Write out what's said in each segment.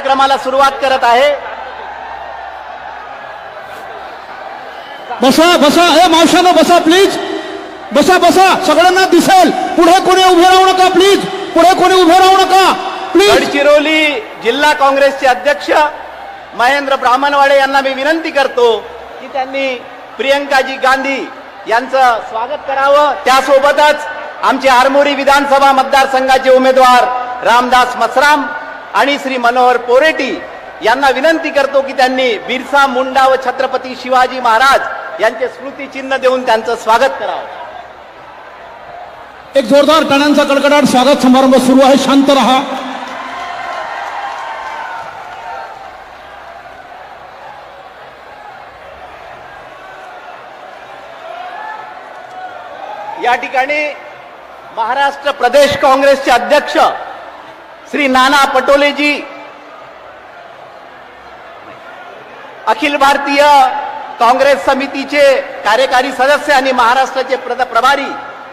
कार्यक्रमाला सुरुवात करत आहे। बसा बसा, ए मावशानो बसा प्लीज, बसा बसा, सगळ्यांना दिसेल। पुढे कोणी उभे राहू नका प्लीज, पुढे कोणी उभे राहू नका प्लीज। गडचिरोली जिल्हा काँग्रेसचे अध्यक्ष महेंद्र ब्राह्मणवाडे यांना मी विनंती करतो की त्यांनी प्रियंकाजी गांधी यांचं स्वागत करावं। त्यासोबतच आमचे आरमोरी विधानसभा मतदारसंघाचे उमेदवार रामदास मसराम आणि श्री मनोहर पोरेटी यांना विनंती करतो की त्यांनी बिरसा मुंडा व छत्रपती शिवाजी महाराज यांचे स्मृती चिन्ह देऊन त्यांचं स्वागत करावं। एक जोरदार टाळ्यांचा कडकडाट स्वागत समारंभ सुरू आहे, शांत रहा। या ठिकाणी महाराष्ट्र प्रदेश काँग्रेसचे अध्यक्ष श्री नाना पटोलेजी, अखिल भारतीय काँग्रेस समितीचे कार्यकारी सदस्य आणि महाराष्ट्राचे प्रभारी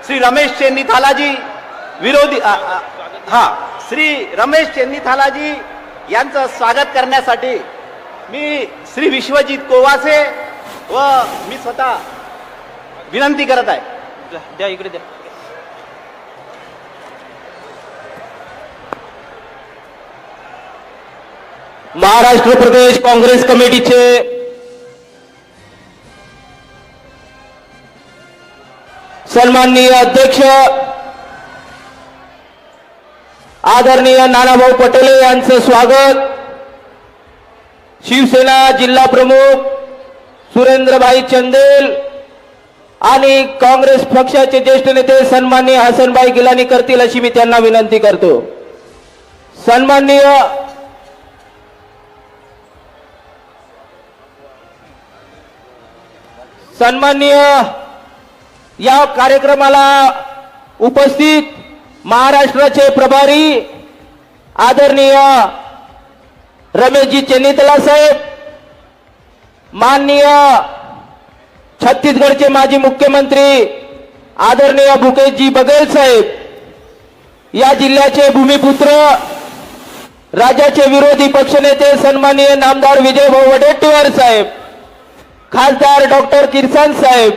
श्री रमेश चेन्नीथालाजी, विरोधी श्री रमेश चेन्नीथालाजी यांचं स्वागत करण्यासाठी मी श्री विश्वजित कोवासे व मी स्वतः विनंती करत आहे। द्या इकडे द्या। महाराष्ट्र प्रदेश काँग्रेस कमिटीचे सन्माननीय अध्यक्ष आदरणीय नानाभाऊ पटोले यांचं स्वागत। शिवसेना जिल्हा प्रमुख सुरेंद्रभाई चंदेल आणि काँग्रेस पक्षाचे ज्येष्ठ नेते सन्माननीय हसनभाई गिलानी करतील अशी मी त्यांना विनंती करतो। सन्माननीय या कार्यक्रमाला उपस्थित महाराष्ट्राचे प्रभारी आदरणीय रमेशजी चेन्नीथाला साहेब, माननीय छत्तीसगडचे माजी मुख्यमंत्री आदरणीय भूपेशजी बघेल साहेब, या जिल्ह्याचे भूमिपुत्र राज्याचे विरोधी पक्षनेते सन्माननीय नामदार विजयभाऊ वडेट्टीवार साहेब, खासदार डॉक्टर किरसान साहेब,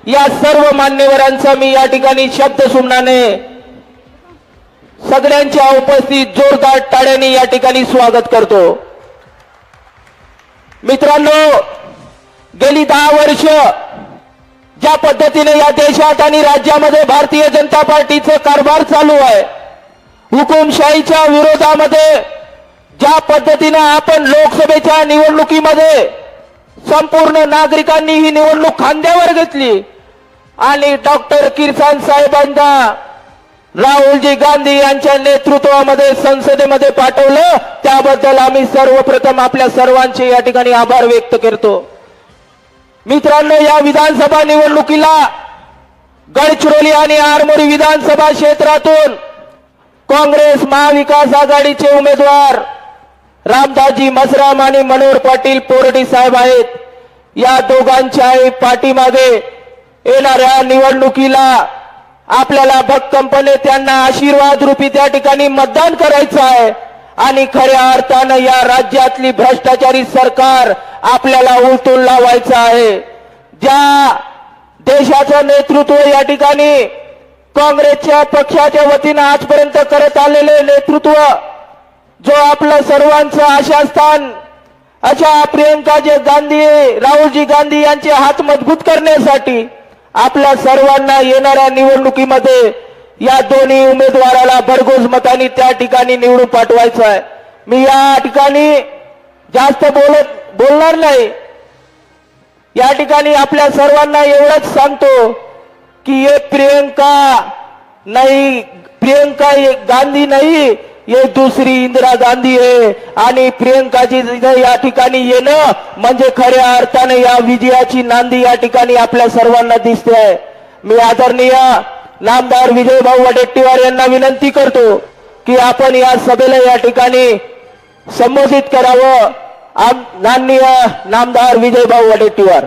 या सर्व मान्यवरांचा मी या ठिकाणी शब्द सुमनाने सगळ्यांच्या उपस्थित जोरदार टाळ्यांनी या ठिकाणी स्वागत करतो। मित्रांनो, गेली 10 वर्ष ज्या पद्धतीने या देशात आणि राज्यामध्ये भारतीय जनता पार्टीचा कारभार चालू आहे, हुकुमशाहीच्या विरोधामध्ये ज्या पद्धतीने आपण लोकसभेच्या निवडणुकीमध्ये संपूर्ण नागरिकांनी ही निवडणूक खांद्यावर घेतली आणि डॉक्टर किरसान साहेबांना राहुलजी गांधी यांच्या नेतृत्वामध्ये संसदेमध्ये पाठवलं, त्याबद्दल आम्ही सर्वप्रथम आपल्या सर्वांचे या ठिकाणी आभार व्यक्त करतो। मित्रांनो, या विधानसभा निवडणुकीला गडचिरोली आणि आरमोरी विधानसभा क्षेत्रातून काँग्रेस महाविकास आघाडीचे उमेदवार रामदासजी मसराम आणि मनोहर पाटील पोरटी साहेब आहेत। या दोघांच्याही पाठीमागे येणाऱ्या निवडणुकीला आपल्याला भक्कमपणे त्यांना आशीर्वाद रूपी त्या ठिकाणी मतदान करायचं आहे आणि खऱ्या अर्थानं या राज्यातली भ्रष्टाचारी सरकार आपल्याला उलटून लावायचं आहे। ज्या देशाचं नेतृत्व या ठिकाणी काँग्रेसच्या पक्षाच्या वतीनं आजपर्यंत करत आलेले नेतृत्व, जो आपलं सर्वांचं आशास्थान अशा प्रियंकाजी गांधी, राहुलजी गांधी यांचे हात मजबूत करण्यासाठी आपल्या सर्वांना येणाऱ्या निवडणुकीमध्ये या दोन्ही उमेदवाराला भरघोस मतांनी त्या ठिकाणी निवडून पाठवायचं आहे। मी या ठिकाणी जास्त बोलणार नाही। या ठिकाणी आपल्या सर्वांना एवढंच सांगतो की ये प्रियंका गांधी नहीं, ये दुसरी इंदिरा गांधी है आणि प्रियंकाजी या ठिकाणी येणं म्हणजे खऱ्या अर्थाने या विजयाची नांदी या ठिकाणी आपल्या सर्वांना दिसते आहे। मी आदरणीय नामदार विजयभाऊ वडेट्टीवार यांना विनंती करतो की आपण या सभेला या ठिकाणी संबोधित करावं। माननीय नामदार विजयभाऊ वडेट्टीवार।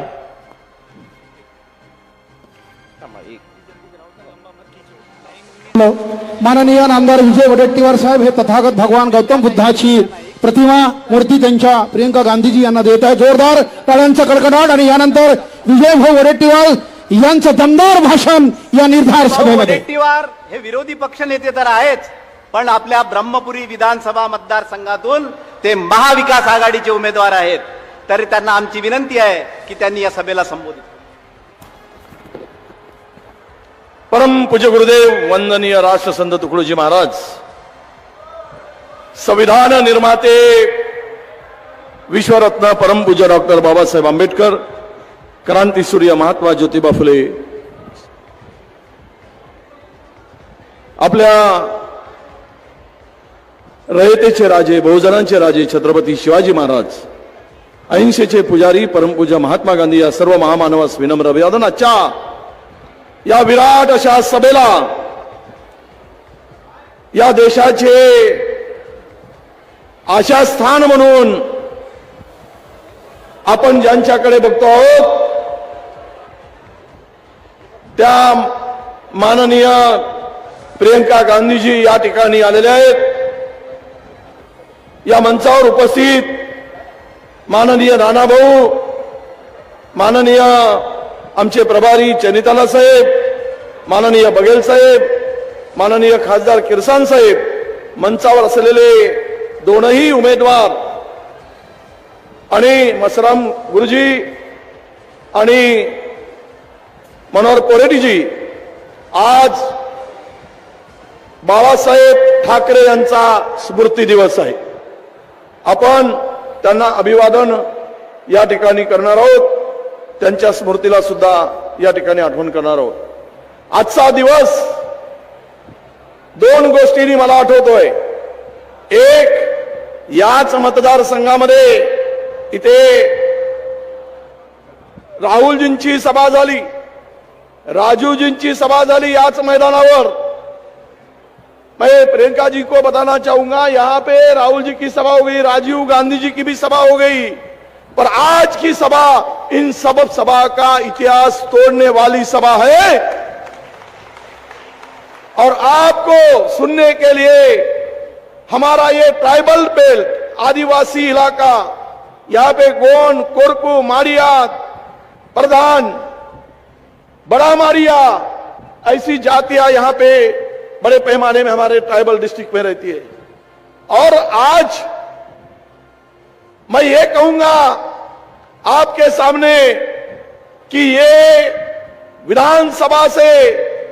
माननीय नामदार विजय वडेट्टीवार साहेब हे तथागत भगवान गौतम बुद्धाची प्रतिमा मूर्ती त्यांच्या प्रियंका गांधीजी यांना देत आहे. जोरदार टाळ्यांचा कडकडाट. आणि यानंतर विजयभाऊ वडेट्टीवार यांचं दमदार भाषण या निर्धार सभेमध्ये. वडेट्टीवार हे विरोधी पक्ष नेते तर आहेच, पण आपल्या ब्रह्मपुरी विधानसभा मतदारसंघातून ते महाविकास आघाडीचे उमेदवार आहेत. तरी त्यांना आमची विनंती आहे की त्यांनी या सभेला संबोधित. परम पूज्य गुरुदेव वंदनीय राष्ट्रसंत तुकडोजी महाराज, संविधान निर्माते विश्वरत्न परमपूज्य डॉक्टर बाबासाहेब आंबेडकर, क्रांतीसूर्य महात्मा ज्योतिबा फुले, आपल्या रयतेचे राजे, बहुजनांचे राजे छत्रपती शिवाजी महाराज, अहिंसेचे पुजारी परमपूज्य महात्मा गांधी या सर्व महामानवास विनम्र अभिवादन. आजच्या या विराट अशा सभेला या देशाचे आशास्थान म्हणून आपण ज्यांच्याकडे बघतो आहोत त्या माननीय प्रियंका गांधीजी या ठिकाणी आलेल्या आहेत. या मंचावर उपस्थित माननीय नानाभाऊ, माननीय आमचे प्रभारी चैनिताला साहेब, माननीय बघेल साहेब, माननीय खासदार किरसान साहेब, मंचावर असलेले दोनही उमेदवार आणि मसराम गुरुजी आणि मनोहर पोरेटीजी, आज बाळासाहेब ठाकरे यांचा स्मृती दिवस आहे. आपण त्यांना अभिवादन या ठिकाणी करणार आहोत. त्यांच्या स्मृतीला सुद्धा या ठिकाणी आठवण करणार आहोत. आजचा दिवस दोन गोष्टींनी मला आठवतोय. एक, याच मतदारसंघामध्ये इथे राहुलजींची सभा झाली, राजूजींची सभा झाली याच मैदानावर. मैं प्रियंका जी को बताना चाहूंगा, यहाँ पे राहुल जी की सभा हो गई, राजीव गांधी जी की भी सभा हो गई, पर आज की सभा इन सब सभा का इतिहास तोड़ने वाली सभा है. और आपको सुनने के लिए हमारा ये ट्राइबल बेल्ट, आदिवासी इलाका, यहाँ पे गोंड, कोरकू, मारिया, प्रधान, बड़ा मारिया, ऐसी जातियां यहाँ पे बड़े पैमाने में हमारे ट्राइबल डिस्ट्रिक्ट में रहती है. और आज मैं ये कहूंगा आपके सामने कि ये विधानसभा से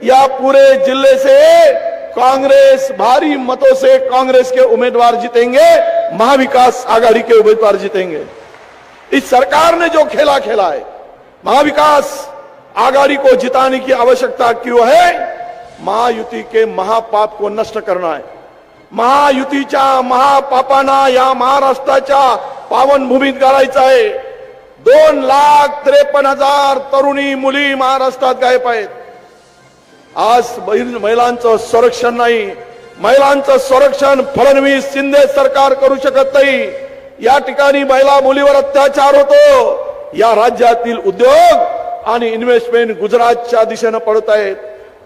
या पूरे जिले से कांग्रेस भारी मतों से कांग्रेस के उम्मीदवार जीतेंगे, महाविकास आघाड़ी के उम्मीदवार जीतेंगे. इस सरकार ने जो खेला खेला है, महाविकास आघाड़ी को जिताने की आवश्यकता क्यों है? महायुति के महापाप को नष्ट करना है. महायुतीच्या महापापांना या महाराष्ट्राच्या पावनभूमीत घालायचं आहे. 2,53,000 तरुणी मुली महाराष्ट्रात गायब आहेत. आज महिलांचं संरक्षण नाही. महिलांचं संरक्षण फडणवीस शिंदे सरकार करू शकत नाही. या ठिकाणी महिला मुलीवर अत्याचार होतो. या राज्यातील उद्योग आणि इन्व्हेस्टमेंट गुजरातच्या दिशेनं पडत आहेत.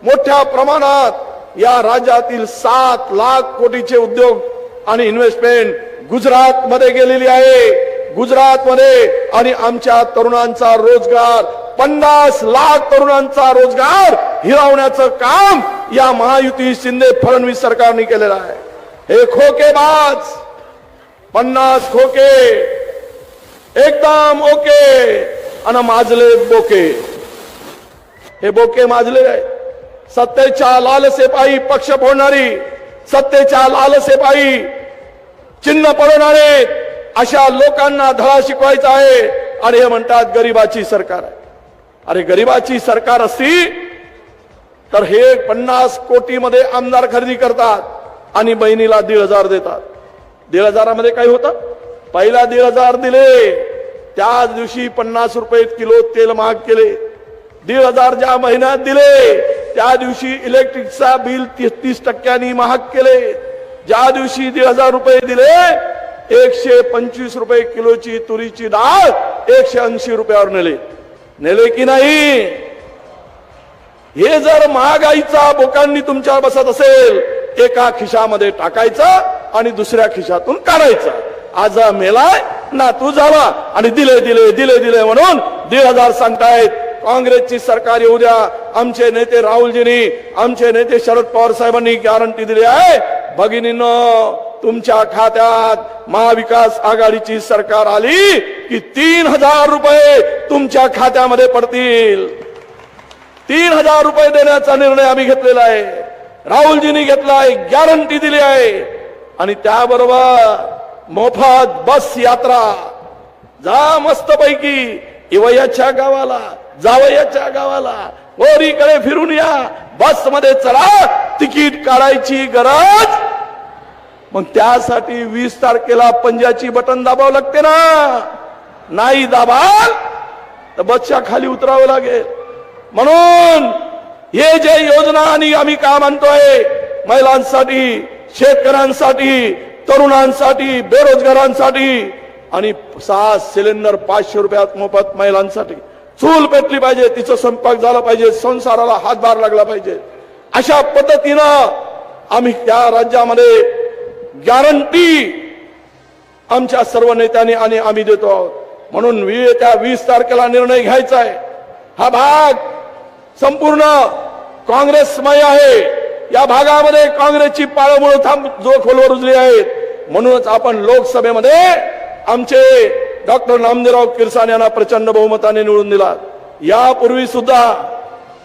मोठ्या प्रमाणात या राज्यातील 7 लाख कोटीचे उद्योग आणि इन्व्हेस्टमेंट गुजरात मध्ये गेलेली आहे. गुजरात मध्ये आणि आमच्या तरुणांचा रोजगार, 50 लाख तरुणांचा रोजगार हिरावण्याचं काम या महायुती शिंदे फडणवीस सरकारने केलेलं आहे. हे खोकेबाज 50 खोके एकदम ओके आणि माजले बोके. हे बोके माजले आहे. सत्तेच्या लालसेपायी पक्ष फोडणारी, सत्तेच्या लालसेपायी चिन्ह पळवणारे अशा लोकांना धडा शिकवायचा आहे. आणि हे म्हणतात गरिबाची सरकार आहे. अरे गरिबाची सरकार असती तर हे 50 कोटीमध्ये आमदार खरेदी करतात आणि बहिणीला 1,500 देतात. 1,500 मध्ये काय होतं? पहिला 1,500 दिले, त्या दिवशी 50 रुपये किलो तेल महाग केले. 1,500 ज्या महिन्यात दिले त्या दिवशी इलेक्ट्रिकचा बिल 30% महाग केले. ज्या दिवशी 1,500 रुपये दिले 125 रुपये किलोची तुरीची डाळ 180 रुपयावर नेले की नाही? हे जर महागाईचा बोकांनी तुमच्यावर बसत असेल, एका खिशामध्ये टाकायचा आणि दुसऱ्या खिशातून काढायचा. आज हा मेलाय ना तू झाला आणि दिले दिले दिले दिले म्हणून 1,500 सांगतायत. काँग्रेसची सरकार येऊ द्या. आमचे नेते राहुलजींनी, आमचे नेते शरद पवार साहेबांनी गॅरंटी दिली आहे. भगिनींनो, तुमच्या खात्यात महाविकास आघाडीची सरकार आली की 3,000 रुपये तुमच्या खात्यामध्ये पडतील. 3,000 रुपये देण्याचा निर्णय आम्ही घेतलेला आहे. राहुलजींनी घेतला आहे, गॅरंटी दिली आहे. आणि त्याबरोबर मोफत बस यात्रा. जा मस्तपैकी इवयाच्या गावाला, जावयाच्या गावाला, ओरीकडे फिरून या, बस मध्ये चला, तिकीट काढायची गरज. मग त्यासाठी 20 तारखेला पंजाची बटन दाबावं लागते ना. नाही दाबाल तर बसच्या खाली उतरावं लागेल. म्हणून हे जे योजना आणि आम्ही काम आणतोय, महिलांसाठी, शेतकऱ्यांसाठी, तरुणांसाठी, बेरोजगारांसाठी, आणि 6 सिलेंडर 500 रुपयात मोफत महिलांसाठी. चूल पेटली पाहिजे, तिचं स्वयंपाक झाला पाहिजे, संसाराला हातभार लागला पाहिजे. अशा पद्धतीनं आम्ही त्या राज्यामध्ये गॅरंटी आमच्या सर्व नेत्यांनी आणि आम्ही देतो आहोत. म्हणून त्या 20 तारखेला निर्णय घ्यायचा आहे. हा भाग संपूर्ण काँग्रेसमय आहे. या भागामध्ये काँग्रेसची पाळमुळं जो खोलवर रुजली आहेत. म्हणूनच आपण लोकसभेमध्ये आमचे डॉक्टर नामदेवराव किरसाने यांना प्रचंड बहुमताने निवडून दिला. यापूर्वी सुद्धा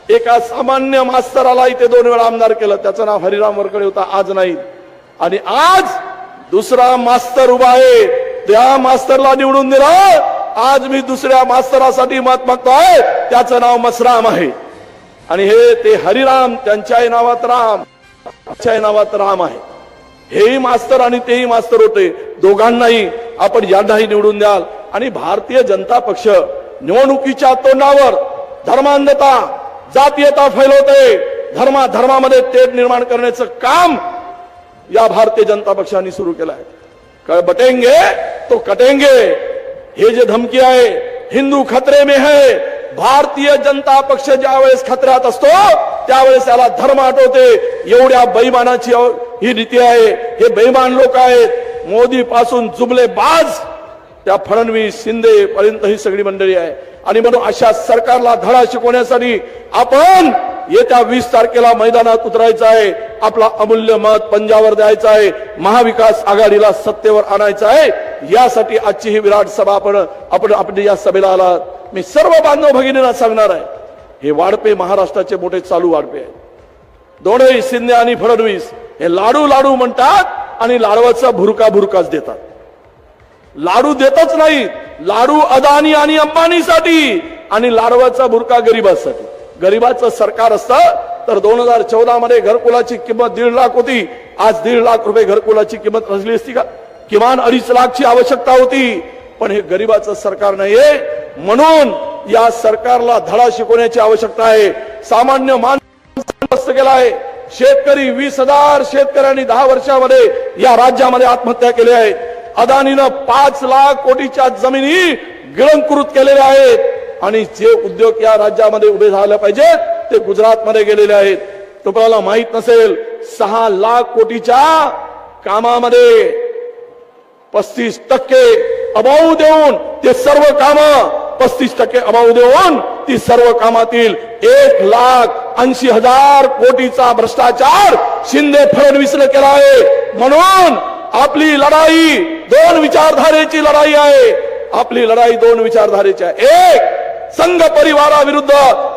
एका सामान्य मास्तराला इथे 2 वेळा आमदार केलं. त्याचं नाव हरिराम वरकडे होता, आज नाही. आणि आज दुसरा मास्तर उभा आहे, त्या मास्तरला निवडून दिलं. आज मी दुसऱ्या मास्तरासाठी मत मागतोय, त्याचं नाव मसराम आहे. आणि हे ते हरिराम, त्यांच्याही नावात राम, त्यांच्याही नावात राम आहे. हेही मास्तर आणि तेही मास्तर होते. दोघांनाही आपण यांनाही निवडून द्याल. आणि भारतीय जनता पक्ष निवडणुकीच्या तोंडावर धर्मांधता, जातीयता फैलवते, धर्मामध्ये तेढ निर्माण करण्याचं काम या भारतीय जनता पक्षाने सुरू केलं आहे. बटेंगे तो कटेंगे, हे जे धमकी आहे, हिंदू खतरे में है. भारतीय जनता पक्ष ज्यावेळेस खतऱ्यात असतो त्यावेळेस त्याला धर्म आठवते. एवढ्या बेईमानाची ही नीती आहे. हे बेईमान लोक आहेत. मोदी पासून जुमले बाज त्या फडणवीस, शिंदे पर्यंत ही सगळी मंडळी आहे. आणि म्हणून अशा सरकारला धडा शिकवण्यासाठी आपण येत्या 20 तारखेला मैदानात उतरायचं आहे. आपला अमूल्य मत पंजावर द्यायचं आहे. महाविकास आघाडीला सत्तेवर आणायचं आहे. यासाठी आजची ही विराट सभा आपण या सभेला आलात. मी सर्व बांधव भगिनींना सांगणार आहे, हे वाढपे महाराष्ट्राचे मोठे चालू वाढपे आहेत. दोन्ही शिंदे आणि फडणवीस हे लाडू लाडू म्हणतात आणि लाडवाचा भुरकाच देतात. लाडू देतच नाही. लाडू अदानी आणि अंबानीसाठी आणि लाडवाचा भुरका गरिबांसाठी. गरिबाचं सरकार असतं तर 2014 मध्ये घरकुलाची किंमत 1.5 लाख होती. आज 1.5 लाख रुपये घरकुलाची किंमत रचली असती का? किमान 2.5 लाखची आवश्यकता होती. पण हे गरिबाचं सरकार नाहीये. म्हणून या सरकारला धडा शिकवण्याची आवश्यकता आहे. सामान्य माणूस केला आहे. शेतकरी 20,000 शेतकऱ्यांनी 10 वर्षामध्ये या राज्यामध्ये आत्महत्या केल्या आहेत. अदानीनं 5 लाख कोटीच्या जमिनी गिळंकृत केलेल्या आहेत. आणि जे उद्योग या राज्यामध्ये उभे झाले पाहिजेत ते गुजरातमध्ये गेलेले आहेत. तुम्हाला माहित नसेल, 6 लाख कोटीच्या कामामध्ये 35% अभाव देऊन ते सर्व कामं 35% अभाव देऊन ती सर्व कामातील 1,80,000 कोटीचा भ्रष्टाचार शिंदे फडणवीसने केला आहे. म्हणून आपली लढाई 2 विचारधारेची लढाई आहे. आपली लढाई 2 विचारधारेची आहे. एक, संघ परिवाराविरुद्ध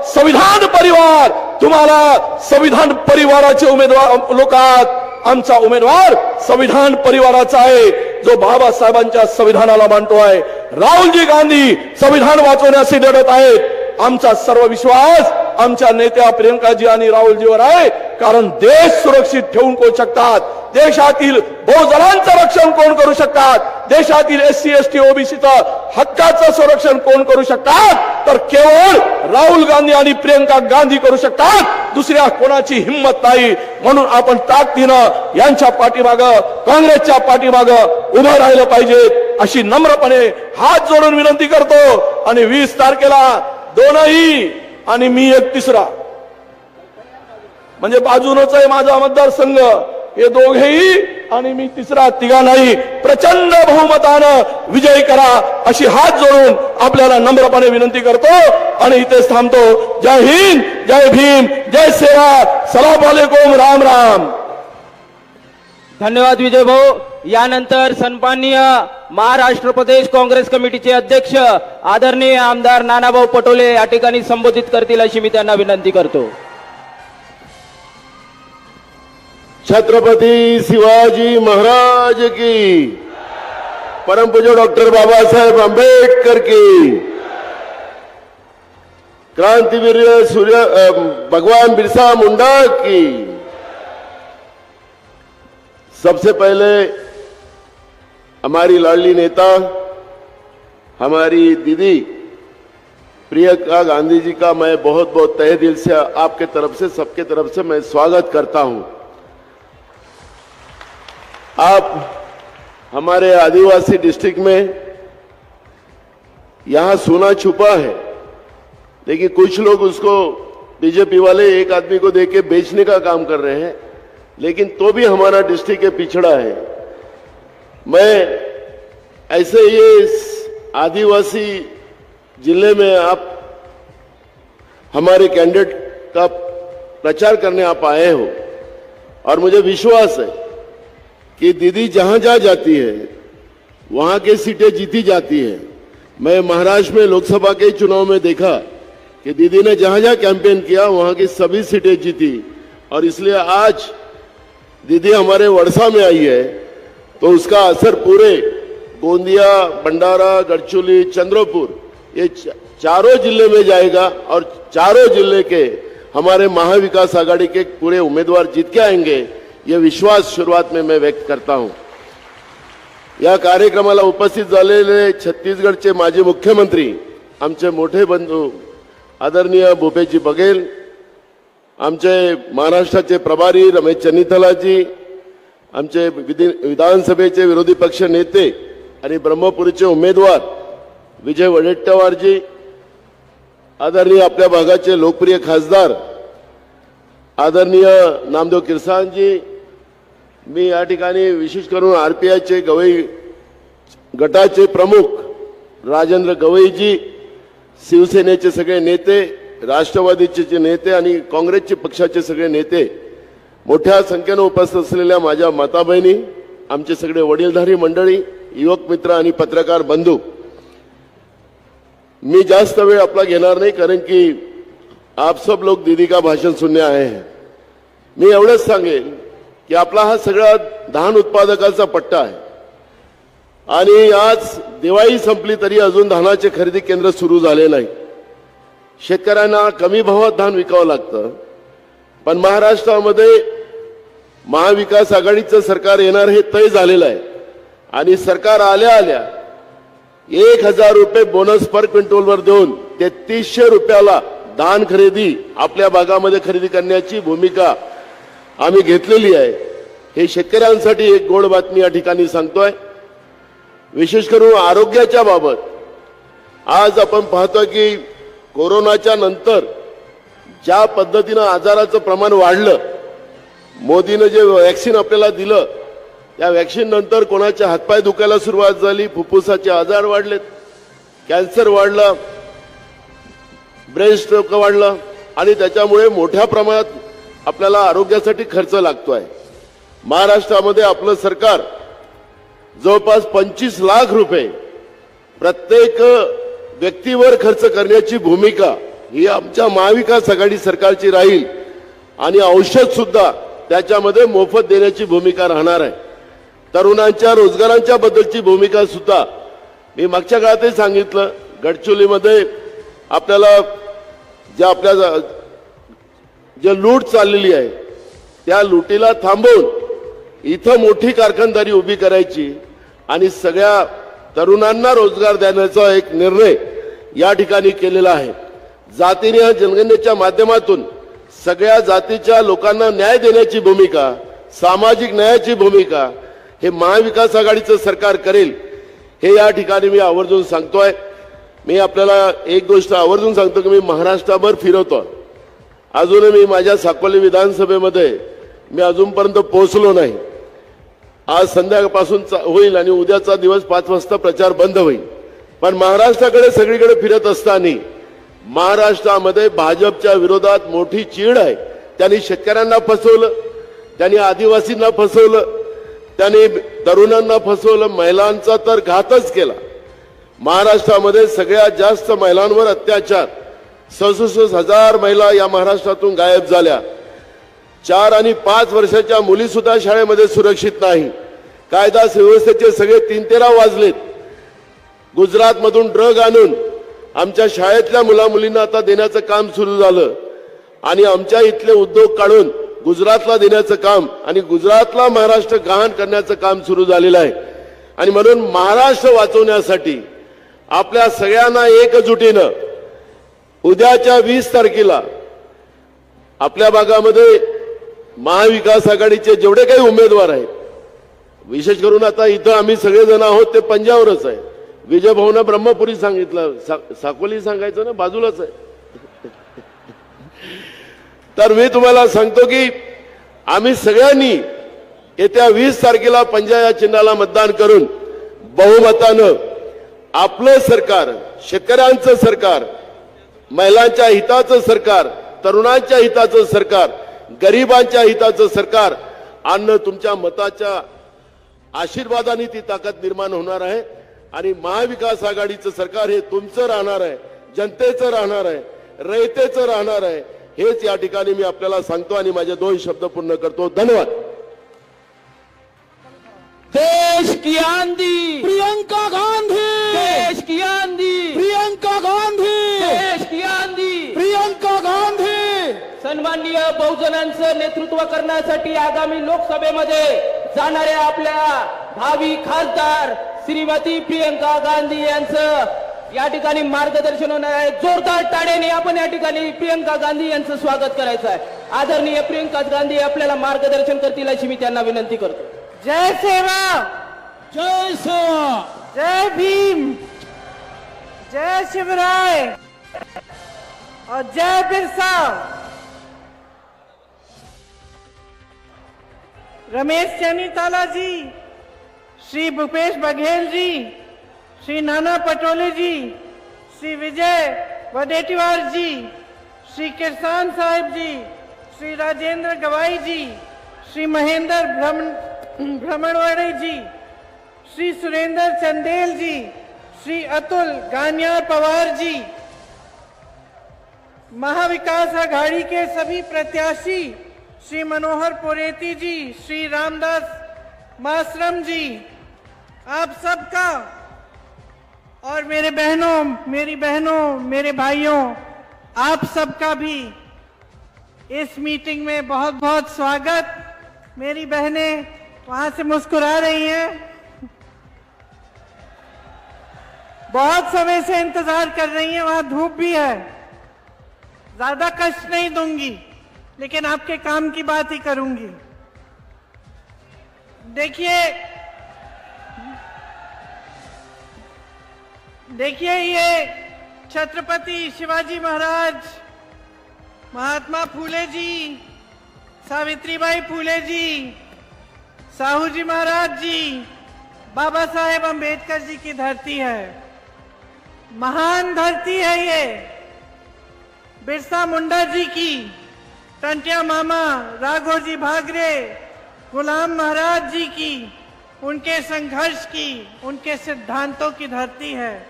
संविधान परिवार. तुम्हाला संविधान परिवाराचे उमेदवार लोकात आमचा उमेदवार संविधान परिवाराचा आहे, जो बाबासाहेबांच्या संविधानाला मानतो आहे. राहुलजी गांधी संविधान वाचवण्यासाठी लढत आहेत. आमचा सर्व विश्वास आमच्या नेत्या प्रियंकाजी आणि राहुलजीवर आहे. कारण देश सुरक्षित ठेवून कोण शकतात, देशातील बहुजनांचं रक्षण कोण करू शकतात, देशातील SC ST OBCचं हक्काचं संरक्षण कोण करू शकतात, तर केवळ राहुल गांधी आणि प्रियंका गांधी करू शकतात. दुसऱ्या कोणाची हिंमत नाही. म्हणून आपण ताकदीनं यांच्या पाठीमागं, काँग्रेसच्या मागं उभं राहिलं पाहिजे अशी नम्रपणे हात जोडून विनंती करतो. आणि 20 तारखेला दोनही आणि मी एक तिसरा, म्हणजे बाजूनच आहे माझा मतदारसंघ, हे दोघेही आणि मी तिसरा तिघा नाही, प्रचंड बहुमतानं विजय करा अशी हात जोडून आपल्याला नम्रपणे विनंती करतो आणि इथेच थांबतो. जय हिंद, जय भीम, जय सेवा, सलाम अलैकुम, राम राम. धन्यवाद विजय भाऊ. यानंतर सन्माननीय महाराष्ट्र प्रदेश काँग्रेस कमिटीचे अध्यक्ष आदरणीय आमदार नानाभाऊ पटोले या ठिकाणी संबोधित करतील अशी मी त्यांना विनंती करतो. छत्रपती शिवाजी महाराज की, परमपूज्य डॉक्टर बाबासाहेब आंबेडकर की, क्रांतिवीर सूर्य भगवान बिरसा मुंडा की. सबसे पहले हमारी लाडली नेता, हमारी दीदी प्रियंका गांधी जी का मैं बहुत बहुत तहे दिल से आपके तरफ से, सबके तरफ से मैं स्वागत करता हूं. आप हमारे आदिवासी डिस्ट्रिक्ट में यहां सोना छुपा है, लेकिन कुछ लोग उसको बीजेपी वाले एक आदमी को देके बेचने का काम कर रहे हैं, लेकिन तो भी हमारा डिस्ट्रिक्ट पिछड़ा है. मैं ऐसे ये इस आदिवासी जिले में आप हमारे कैंडिडेट का प्रचार करने आप आए हो और मुझे विश्वास है कि दीदी जहां जहां जाती है वहां की सीटें जीती जाती है. मैं महाराष्ट्र में लोकसभा के चुनाव में देखा कि दीदी ने जहां जहां कैंपेन किया वहां की सभी सीटें जीती, और इसलिए आज दीदी हमारे वड़सा में आई है तो उसका असर पूरे गोंदिया, भंडारा, गढ़चिरौली, चंद्रपुर ये चारों जिले में जाएगा और चारों जिले के हमारे महाविकास आघाड़ी के पूरे उम्मीदवार जीत के आएंगे, ये विश्वास शुरुआत में मैं व्यक्त करता हूं. या कार्यक्रमाला उपस्थित झालेले छत्तीसगडचे माजी मुख्यमंत्री आमचे मोठे बंधू आदरणीय भूपेशजी बघेल, आमचे महाराष्ट्राचे प्रभारी रमेश चन्नीथलाजी, आमचे विधानसभेचे विरोधी पक्ष नेते आणि ब्रह्मपुरीचे उमेदवार विजय वडेट्टीवारजी, आदरणीय आपल्या भागाचे लोकप्रिय खासदार आदरणीय नामदेव किरसानजी, मी या ठिकाणी विशेष करून आरपीआयचे गवई गटाचे प्रमुख राजेंद्र गवईजी, शिवसेनेचे सगळे नेते, राष्ट्रवादीचे जे नेते आणि काँग्रेसचे पक्षाचे सगळे नेते, मोठ्या संख्येने उपस्थित असलेल्या माझ्या माता बहिणी, आमचे सगळे वडीलधारी मंडळी, युवक मित्र आणि पत्रकार बंधू, मी जास्त वेळ आपला घेणार नाही कारण की आप सब लोग दीदी का भाषण सुनने आए हैं. मी एवढंच सांगेन की आपला हा सगळा धान उत्पादकाचा पट्टा आहे आणि आज दिवाळी संपली तरी अजून धानाचे खरेदी केंद्र सुरू झाले नाही. शेतकऱ्यांना कमी भावात धान विकावं लागतं, पण महाराष्ट्रामध्ये महाविकास आघाडीचं सरकार येणार हे तय झालेलं आहे आणि सरकार आल्या आल्या 1000 रुपये बोनस पर क्विंटलवर देऊन 3300 रुपयाला धान खरेदी आपल्या भागामध्ये खरेदी करण्याची भूमिका आम्ही घेतलेली आहे. हे शेतकऱ्यांसाठी एक गोड बातमी या ठिकाणी सांगतोय. विशेष करून आरोग्याच्या बाबत आज आपण पाहतो की कोरोनाच्या नंतर ज्या पद्धतीनं आजाराचं प्रमाण वाढलं, मोदीनं जे वॅक्सिन आपल्याला दिलं त्या वॅक्सिन नंतर कोणाचे हातपाय दुखायला सुरुवात झाली, फुफ्फुसाचे आजार वाढलेत, कॅन्सर वाढला, ब्रेन स्ट्रोक वाढला आणि त्याच्यामुळे मोठ्या प्रमाणात आपल्याला आरोग्यासाठी खर्च लागतोय. महाराष्ट्रामध्ये आपलं सरकार जवळपास 25 लाख रुपये प्रत्येक व्यक्तीवर खर्च करण्याची भूमिका ही आमच्या महाविकास आघाडी सरकारची राहील आणि औषध सुद्धा त्याच्यामध्ये मोफत देण्याची भूमिका राहणार आहे. तरुणांच्या रोजगारांच्या बद्दलची भूमिका सुद्धा मी मागच्या काळातही सांगितलं. गडचिरोलीमध्ये आपल्याला जे लूट चाललेली आहे त्या लुटीला थांबवून इथं मोठी कारखानदारी उभी करायची आणि सगळ्या तरुणांना रोजगार देण्याचा एक निर्णय या ठिकाणी केलेला आहे. जातीय जनगणनेच्या माध्यमातून सगळ्या जातीच्या लोकांना न्याय देण्याची भूमिका, सामाजिक न्यायाची भूमिका हे महाविकास आघाडीचं सरकार करेल हे या ठिकाणी मी आवर्जून सांगतोय. मी आपल्याला एक गोष्ट आवर्जून सांगतो की मी महाराष्ट्रभर फिरवतो. अजूनही मी माझ्या साकोली विधानसभेमध्ये मी अजूनपर्यंत पोहोचलो नाही. आज संध्याकाळपासून होईल आणि उद्याचा दिवस 5 वाजता प्रचार बंद होईल. पण महाराष्ट्राकडे सगळीकडे फिरत असताना महाराष्ट्रामध्ये भाजपच्या विरोधात मोठी चीड आहे. त्यांनी शेतकऱ्यांना फसवलं, त्यांनी आदिवासींना फसवलं, त्यांनी तरुणांना फसवलं, महिलांचा तर घातच केला. महाराष्ट्रामध्ये सगळ्यात जास्त महिलांवर अत्याचार, 66,000 महिला या महाराष्ट्रातून गायब झाल्या. 4 आणि 5 वर्षाच्या मुली सुद्धा शाळेमध्ये सुरक्षित नाही. कायदा सुव्यवस्थेचे सगळे 3-13 वाजलेत. गुजरातमधून ड्रग आणून आमच्या शाळेतल्या मुलींना आता देण्याचं काम सुरू झालं आणि आमच्या इथले उद्योग काढून गुजरातला देण्याचं काम आणि गुजरातला महाराष्ट्र गहाण करण्याचं काम सुरू झालेलं आहे. आणि म्हणून महाराष्ट्र वाचवण्यासाठी आपल्या सगळ्यांना एकजुटीनं उद्याच्या 20 तारखेला आपल्या भागामध्ये महाविकास आघाडीचे जेवढे काही उमेदवार आहेत, विशेष करून आता इथं आम्ही सगळेजण आहोत ते पंजावरच आहे. विजय भाऊनं ब्रह्मपुरी सांगितलं, साकोली सांगायचं ना, बाजूलाच आहे. तर मी तुम्हाला सांगतो की आम्ही सगळ्यांनी येत्या 20 तारखेला पंजा या चिन्हाला मतदान करून बहुमतानं आपलं सरकार, शेतकऱ्यांचं सरकार, महिलांच्या हिताचं सरकार, तरुणांच्या हिताचं सरकार, गरिबांच्या हिताचं सरकार आणणं, तुमच्या मताच्या आशीर्वादाने ती ताकद निर्माण होणार आहे. आणि महाविकास आघाडीचं सरकार हे तुमचं राहणार आहे, जनतेचं राहणार आहे, रयतेचं राहणार आहे. हेच या ठिकाणी मी आपल्याला सांगतो आणि माझे 2 शब्द पूर्ण करतो. धन्यवाद. देश की आंधी, प्रियंका गांधी, देश की आंधी, प्रियंका गांधी, देश की आंधी. प्रियंका गांधी. सन्माननीय बहुजनांचं नेतृत्व करण्यासाठी आगामी लोकसभेमध्ये जाणाऱ्या आपल्या भावी खासदार श्रीमती प्रियंका गांधी यांचं या ठिकाणी मार्गदर्शन होणार आहे. जोरदार टाळ्याने आपण या ठिकाणी प्रियंका गांधी यांचं स्वागत करायचं आहे. आदरणीय प्रियंका गांधी आपल्याला मार्गदर्शन करतील अशी मी त्यांना विनंती करतो. जय सेवा, जय सेवा, जय भीम, जय शिवराय और जय बिरसा. रमेश चैनीताला जी, श्री भूपेश बघेल जी, श्री नाना पटोले जी, श्री विजय वडेटीवार जी, श्री किरसान साहिब जी, श्री राजेंद्र गवाई जी, श्री महेंद्र भ्रमणवाड़े जी, श्री सुरेंद्र चंदेल जी, श्री अतुल गानियार पवार जी, महाविकास आघाड़ी के सभी प्रत्याशी श्री मनोहर पोरेती जी, श्री रामदास मासरम जी, आप सबका और मेरे बहनों, मेरी बहनों, मेरे भाइयों, आप सबका भी इस मीटिंग में बहुत बहुत स्वागत. मेरी बहनें वहां से मुस्कुरा रही हैं, बहुत समय से इंतजार कर रही हैं. वहां धूप भी है, ज्यादा कष्ट नहीं दूंगी, लेकिन आपके काम की बात ही करूंगी. देखिए ये छत्रपति शिवाजी महाराज, महात्मा फूले जी, सावित्रीबाई फूले जी, साहू जी महाराज जी, बाबा साहेब अंबेडकर जी की धरती है. महान धरती है ये. बिरसा मुंडा जी की, टंटिया मामा, राघोजी भागरे, गुलाम महाराज जी की, उनके संघर्ष की, उनके सिद्धांतों की धरती है.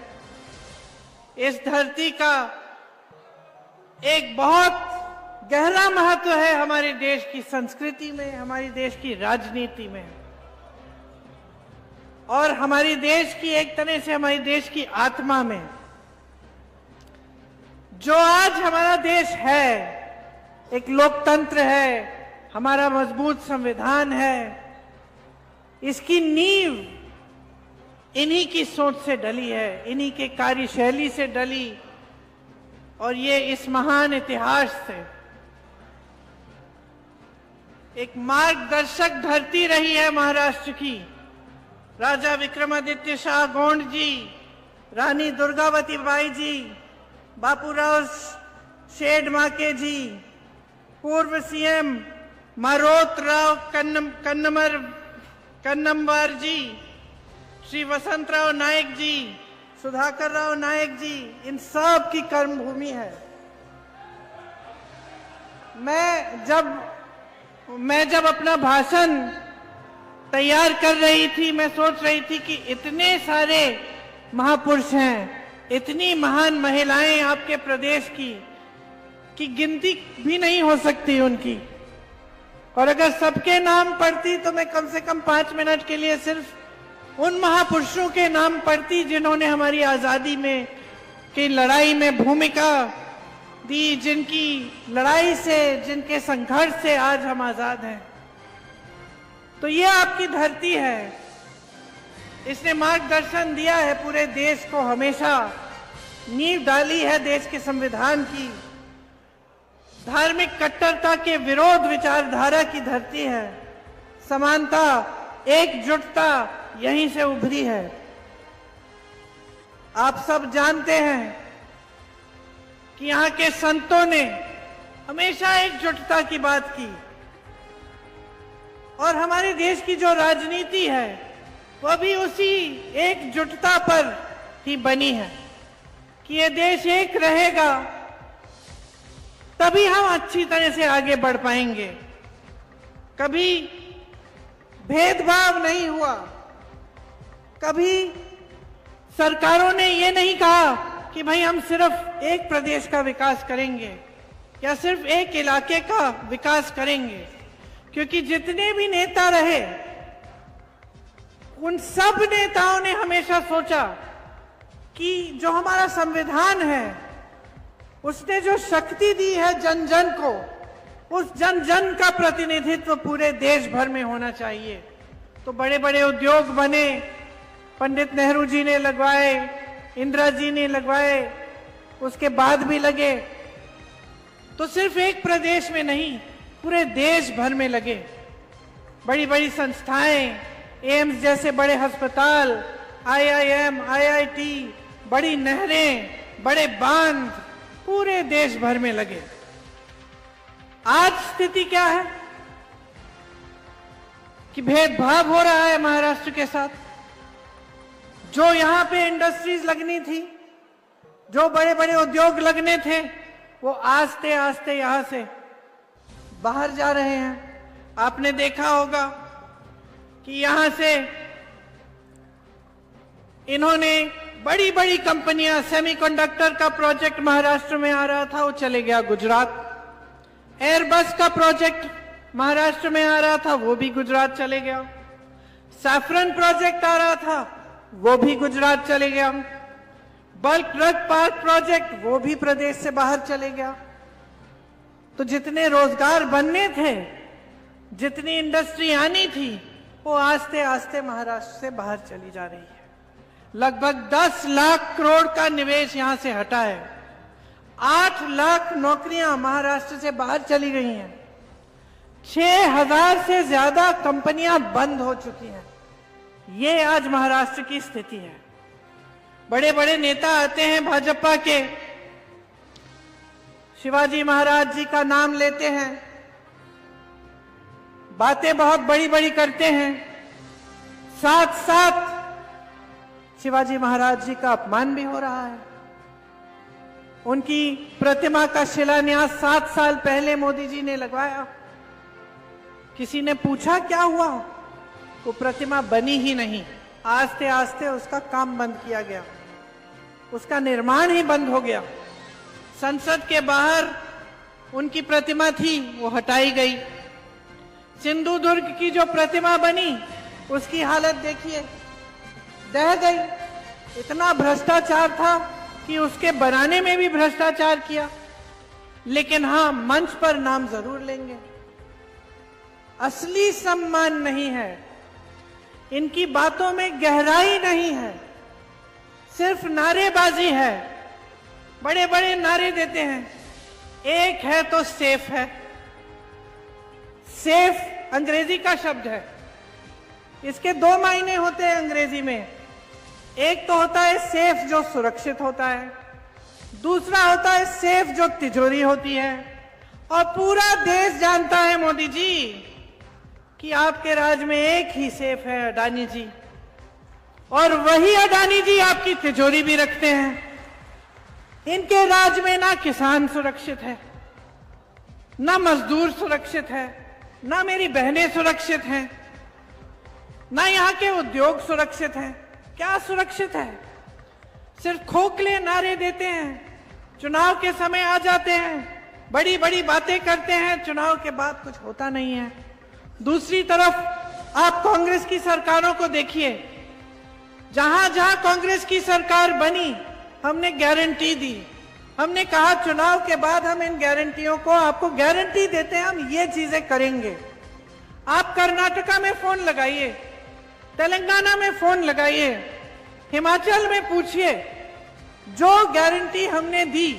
इस धरती का एक बहुत गहरा महत्व है हमारे देश की संस्कृति में, हमारे देश की राजनीति में, और हमारे देश की, एक तरह से हमारे देश की आत्मा में. जो आज हमारा देश है, एक लोकतंत्र है, हमारा मजबूत संविधान है, इसकी नींव इन्हीं की सोच से डली है, इन्हीं के कार्यशैली से डली, और ये इस महान इतिहास से एक मार्गदर्शक धरती रही है महाराष्ट्र की. राजा विक्रमादित्य शाह गोंड जी, रानी दुर्गावती बाई जी, बापूराव शेड माके जी, पूर्व सीएम मारोत राव कन्नमर कन्नम्बार जी, श्री वसंतराव नायक जी, सुधाकर राव नायक जी, इन सब की कर्मभूमि है। मैं जब अपना भाषण तैयार कर रही थी, मैं सोच रही थी कि इतने सारे महापुरुष हैं, इतनी महान महिलाएं आपके प्रदेश की गिनती भी नहीं हो सकती उनकी। और अगर सबके नाम पढ़ती तो मैं कम से कम 5 मिनट के लिए सिर्फ उन महापुरुषों के नाम पढ़ती जिन्होंने हमारी आजादी में की लड़ाई में भूमिका दी, जिनकी लड़ाई से, जिनके संघर्ष से आज हम आजाद हैं। तो ये आपकी धरती है, इसने मार्गदर्शन दिया है पूरे देश को, हमेशा नींव डाली है देश के संविधान की, धार्मिक कट्टरता के विरोध विचारधारा की धरती है, समानता, एकजुटता यहीं से उभरी है। आप सब जानते हैं कि यहाँ के संतों ने हमेशा एकजुटता की बात की, और हमारे देश की जो राजनीति है वह भी उसी एकजुटता पर ही बनी है कि ये देश एक रहेगा तभी हम अच्छी तरह से आगे बढ़ पाएंगे। कभी भेदभाव नहीं हुआ, कभी सरकारों ने ये नहीं कहा कि भाई हम सिर्फ एक प्रदेश का विकास करेंगे या सिर्फ एक इलाके का विकास करेंगे, क्योंकि जितने भी नेता रहे उन सब नेताओं ने हमेशा सोचा कि जो हमारा संविधान है उसने जो शक्ति दी है जन जन को, उस जन जन का प्रतिनिधित्व पूरे देश भर में होना चाहिए। तो बड़े बड़े उद्योग बने, पंडित नेहरू जी ने लगवाए, इंदिरा जी ने लगवाए, उसके बाद भी लगे, तो सिर्फ एक प्रदेश में नहीं पूरे देश भर में लगे। बड़ी बड़ी संस्थाएं, एम्स जैसे बड़े अस्पताल, IIM, IIT, बड़ी नहरें, बड़े बांध पूरे देश भर में लगे। आज स्थिति क्या है कि भेदभाव हो रहा है महाराष्ट्र के साथ। जो यहां पे इंडस्ट्रीज लगनी थी, जो बड़े बड़े उद्योग लगने थे, वो आस्ते आस्ते यहां से बाहर जा रहे हैं। आपने देखा होगा कि यहां से इन्होंने बड़ी बड़ी कंपनियां, सेमीकंडक्टर का प्रोजेक्ट महाराष्ट्र में आ रहा था, वो चले गया गुजरात। एयरबस का प्रोजेक्ट महाराष्ट्र में आ रहा था, वो भी गुजरात चले गया। सैफरन प्रोजेक्ट आ रहा था, वो भी गुजरात चले गया। बल्क ड्रग पार्क प्रोजेक्ट, वो भी प्रदेश से बाहर चले गया। तो जितने रोजगार बनने थे, जितनी इंडस्ट्री आनी थी, वो आस्ते आस्ते महाराष्ट्र से बाहर चली जा रही है। लगभग 10 लाख करोड़ का निवेश यहां से हटा है। 8 लाख नौकरियां महाराष्ट्र से बाहर चली गई हैं। 6000 से ज्यादा कंपनियां बंद हो चुकी हैं। ये आज महाराष्ट्र की स्थिति है। बड़े बड़े नेता आते हैं भाजपा के, शिवाजी महाराज जी का नाम लेते हैं, बातें बहुत बड़ी बड़ी करते हैं, साथ साथ शिवाजी महाराज जी का अपमान भी हो रहा है। उनकी प्रतिमा का शिलान्यास 7 साल पहले मोदी जी ने लगवाया। किसी ने पूछा क्या हुआ? वो प्रतिमा बनी ही नहीं। आस्ते आस्ते उसका काम बंद किया गया, उसका निर्माण ही बंद हो गया। संसद के बाहर उनकी प्रतिमा थी, वो हटाई गई। सिंधुदुर्ग की जो प्रतिमा बनी, उसकी हालत देखिए, दह गई। इतना भ्रष्टाचार था कि उसके बनाने में भी भ्रष्टाचार किया। लेकिन हां, मंच पर नाम जरूर लेंगे। असली सम्मान नहीं है, इनकी बातों में गहराई नहीं है, सिर्फ नारेबाजी है। बड़े बड़े नारे देते हैं। एक है तो सेफ है। सेफ अंग्रेजी का शब्द है, इसके 2 मायने होते हैं अंग्रेजी में। एक तो होता है सेफ जो सुरक्षित होता है, दूसरा होता है सेफ जो तिजोरी होती है। और पूरा देश जानता है मोदी जी कि आपके राज में एक ही सेफ है, अडानी जी, और वही अडानी जी आपकी तिजोरी भी रखते हैं। इनके राज में ना किसान सुरक्षित है, ना मजदूर सुरक्षित है, ना मेरी बहनें सुरक्षित हैं, ना यहाँ के उद्योग सुरक्षित हैं। क्या सुरक्षित है? सिर्फ खोखले नारे देते हैं, चुनाव के समय आ जाते हैं, बड़ी बड़ी बातें करते हैं, चुनाव के बाद कुछ होता नहीं है। दूसरी तरफ आप कांग्रेस की सरकारों को देखिए, जहां जहां कांग्रेस की सरकार बनी, हमने गारंटी दी, हमने कहा चुनाव के बाद हम इन गारंटियों को, आपको गारंटी देते हैं, हम ये चीजें करेंगे। आप कर्नाटका में फोन लगाइए, तेलंगाना में फोन लगाइए, हिमाचल में पूछिए, जो गारंटी हमने दी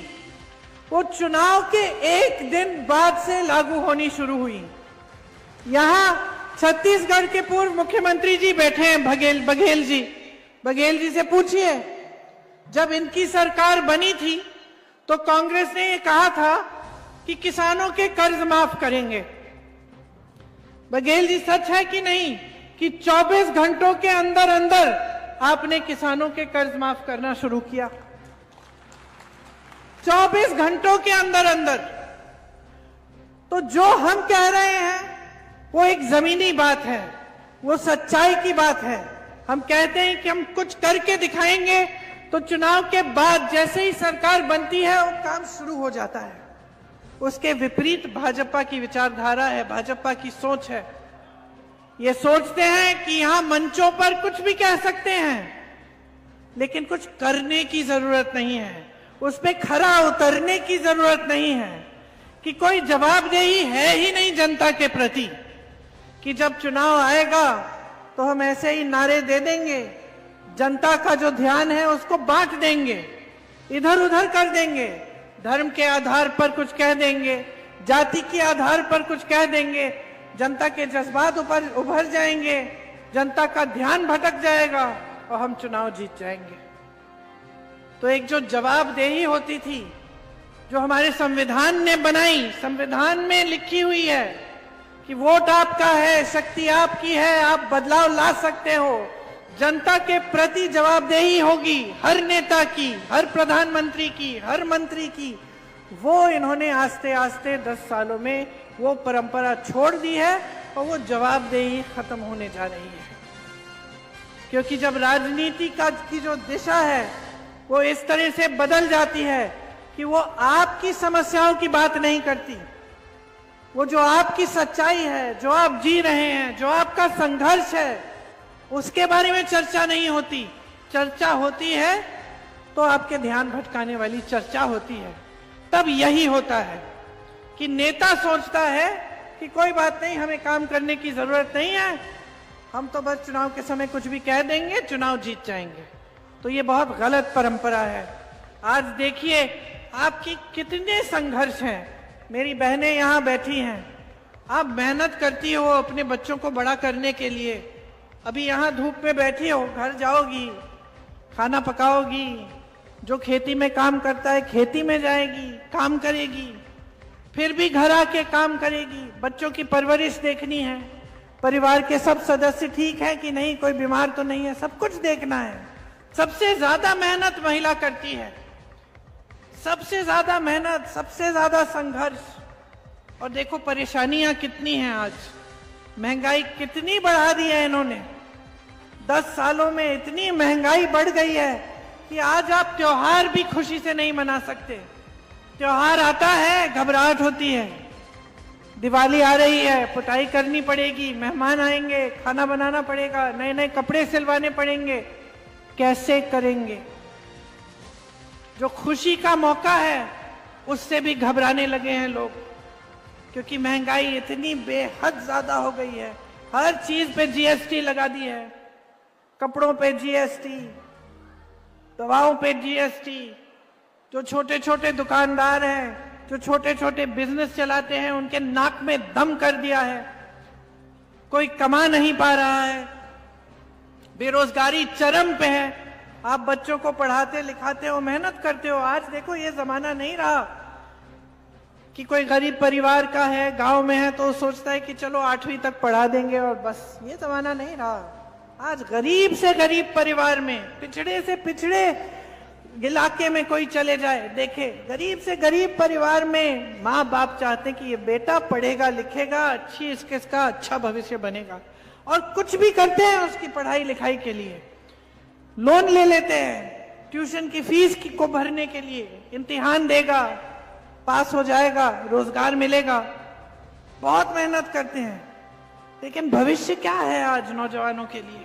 वो चुनाव के एक दिन बाद से लागू होनी शुरू हुई। यहां छत्तीसगढ़ के पूर्व मुख्यमंत्री जी बैठे हैं, बघेल जी से पूछिए, जब इनकी सरकार बनी थी तो कांग्रेस ने ये कहा था कि किसानों के कर्ज माफ करेंगे। बघेल जी, सच है कि नहीं कि 24 घंटों के अंदर अंदर आपने किसानों के कर्ज माफ करना शुरू किया? 24 घंटों के अंदर अंदर। तो जो हम कह रहे हैं वो एक जमीनी बात है, वो सच्चाई की बात है। हम कहते हैं कि हम कुछ करके दिखाएंगे, तो चुनाव के बाद जैसे ही सरकार बनती है वो काम शुरू हो जाता है। उसके विपरीत भाजपा की विचारधारा है, भाजपा की सोच है। ये सोचते हैं कि यहां मंचों पर कुछ भी कह सकते हैं, लेकिन कुछ करने की जरूरत नहीं है, उस पे खरा उतरने की जरूरत नहीं है, कि कोई जवाबदेही है ही नहीं जनता के प्रति, कि जब चुनाव आएगा तो हम ऐसे ही नारे दे देंगे, जनता का जो ध्यान है उसको बांट देंगे, इधर उधर कर देंगे, धर्म के आधार पर कुछ कह देंगे, जाति के आधार पर कुछ कह देंगे, जनता के जज्बात ऊपर उभर जाएंगे, जनता का ध्यान भटक जाएगा और हम चुनाव जीत जाएंगे। तो एक जो जवाबदेही होती थी, जो हमारे संविधान ने बनाई, संविधान में लिखी हुई है कि वोट आपका है, शक्ति आपकी है, आप बदलाव ला सकते हो, जनता के प्रति जवाबदेही होगी हर नेता की, हर प्रधानमंत्री की, हर मंत्री की। वो इन्होंने आस्ते आस्ते 10 सालों में वो परंपरा छोड़ दी है और वो जवाबदेही खत्म होने जा रही है। क्योंकि जब राजनीति की जो दिशा है वो इस तरह से बदल जाती है कि वो आपकी समस्याओं की बात नहीं करती, वो जो आपकी सच्चाई है, जो आप जी रहे हैं, जो आपका संघर्ष है, उसके बारे में चर्चा नहीं होती। चर्चा होती है तो आपके ध्यान भटकाने वाली चर्चा होती है। तब यही होता है कि नेता सोचता है कि कोई बात नहीं, हमें काम करने की जरूरत नहीं है, हम तो बस चुनाव के समय कुछ भी कह देंगे, चुनाव जीत जाएंगे। तो ये बहुत गलत परंपरा है। आज देखिए आपकी कितने संघर्ष हैं। मेरी बहनें यहाँ बैठी हैं, आप मेहनत करती हो अपने बच्चों को बड़ा करने के लिए। अभी यहाँ धूप में बैठी हो, घर जाओगी, खाना पकाओगी, जो खेती में काम करता है खेती में जाएगी, काम करेगी, फिर भी घर आके काम करेगी, बच्चों की परवरिश देखनी है, परिवार के सब सदस्य ठीक है कि नहीं, कोई बीमार तो नहीं है, सब कुछ देखना है। सबसे ज्यादा मेहनत महिला करती है, सबसे ज्यादा मेहनत, सबसे ज्यादा संघर्ष। और देखो परेशानियां कितनी हैं आज, महंगाई कितनी बढ़ा दी है इन्होंने। 10 सालों में इतनी महंगाई बढ़ गई है कि आज आप त्योहार भी खुशी से नहीं मना सकते। त्योहार आता है, घबराहट होती है, दिवाली आ रही है, पुताई करनी पड़ेगी, मेहमान आएंगे, खाना बनाना पड़ेगा, नए नए कपड़े सिलवाने पड़ेंगे, कैसे करेंगे। जो खुशी का मौका है उससे भी घबराने लगे हैं लोग, क्योंकि महंगाई इतनी बेहद ज्यादा हो गई है। हर चीज पे जीएसटी लगा दी है, कपड़ों पे जीएसटी, दवाओं पे जीएसटी। जो छोटे छोटे दुकानदार हैं, जो छोटे छोटे बिजनेस चलाते हैं, उनके नाक में दम कर दिया है। कोई कमा नहीं पा रहा है, बेरोजगारी चरम पे है। आप बच्चों को पढ़ाते लिखाते हो, मेहनत करते हो। आज देखो ये जमाना नहीं रहा कि कोई गरीब परिवार का है, गांव में है, तो सोचता है कि चलो 8वीं तक पढ़ा देंगे और बस। ये जमाना नहीं रहा। आज गरीब से गरीब परिवार में, पिछड़े से पिछड़े इलाके में कोई चले जाए, देखे गरीब से गरीब परिवार में माँ बाप चाहते हैं कि ये बेटा पढ़ेगा लिखेगा, अच्छी इसका अच्छा भविष्य बनेगा, और कुछ भी करते हैं उसकी पढ़ाई लिखाई के लिए। लोन ले लेते हैं ट्यूशन की फीस को भरने के लिए, इम्तिहान देगा, पास हो जाएगा, रोजगार मिलेगा, बहुत मेहनत करते हैं। लेकिन भविष्य क्या है आज नौजवानों के लिए?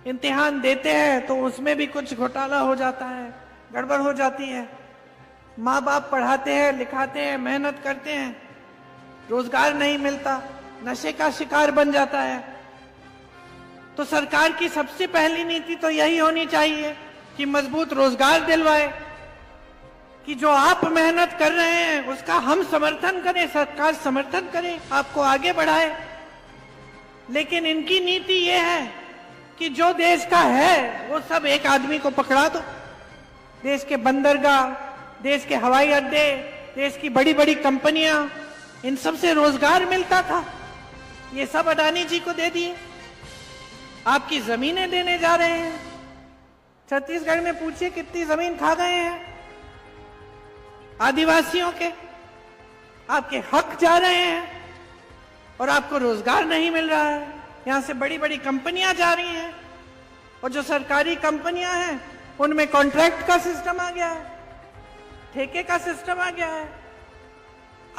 इम्तिहान देते हैं तो उसमें भी कुछ घोटाला हो जाता है, गड़बड़ हो जाती है। माँ बाप पढ़ाते हैं लिखाते हैं, मेहनत करते हैं, रोजगार नहीं मिलता, नशे का शिकार बन जाता है। तो सरकार की सबसे पहली नीति तो यही होनी चाहिए कि मजबूत रोजगार दिलवाए, कि जो आप मेहनत कर रहे हैं उसका हम समर्थन करें, सरकार समर्थन करे, आपको आगे बढ़ाए। लेकिन इनकी नीति ये है कि जो देश का है वो सब एक आदमी को पकड़ा दो। देश के बंदरगाह, देश के हवाई अड्डे, देश की बड़ी बड़ी कंपनियां, इन सब से रोजगार मिलता था, ये सब अडानी जी को दे दिए। आपकी जमीनें देने जा रहे हैं। छत्तीसगढ़ में पूछिए कितनी जमीन खा गए हैं आदिवासियों के, आपके हक जा रहे हैं और आपको रोजगार नहीं मिल रहा है। यहां से बड़ी बड़ी कंपनियां जा रही हैं, और जो सरकारी कंपनियां हैं उनमें कॉन्ट्रैक्ट का सिस्टम आ गया है, ठेके का सिस्टम आ गया है।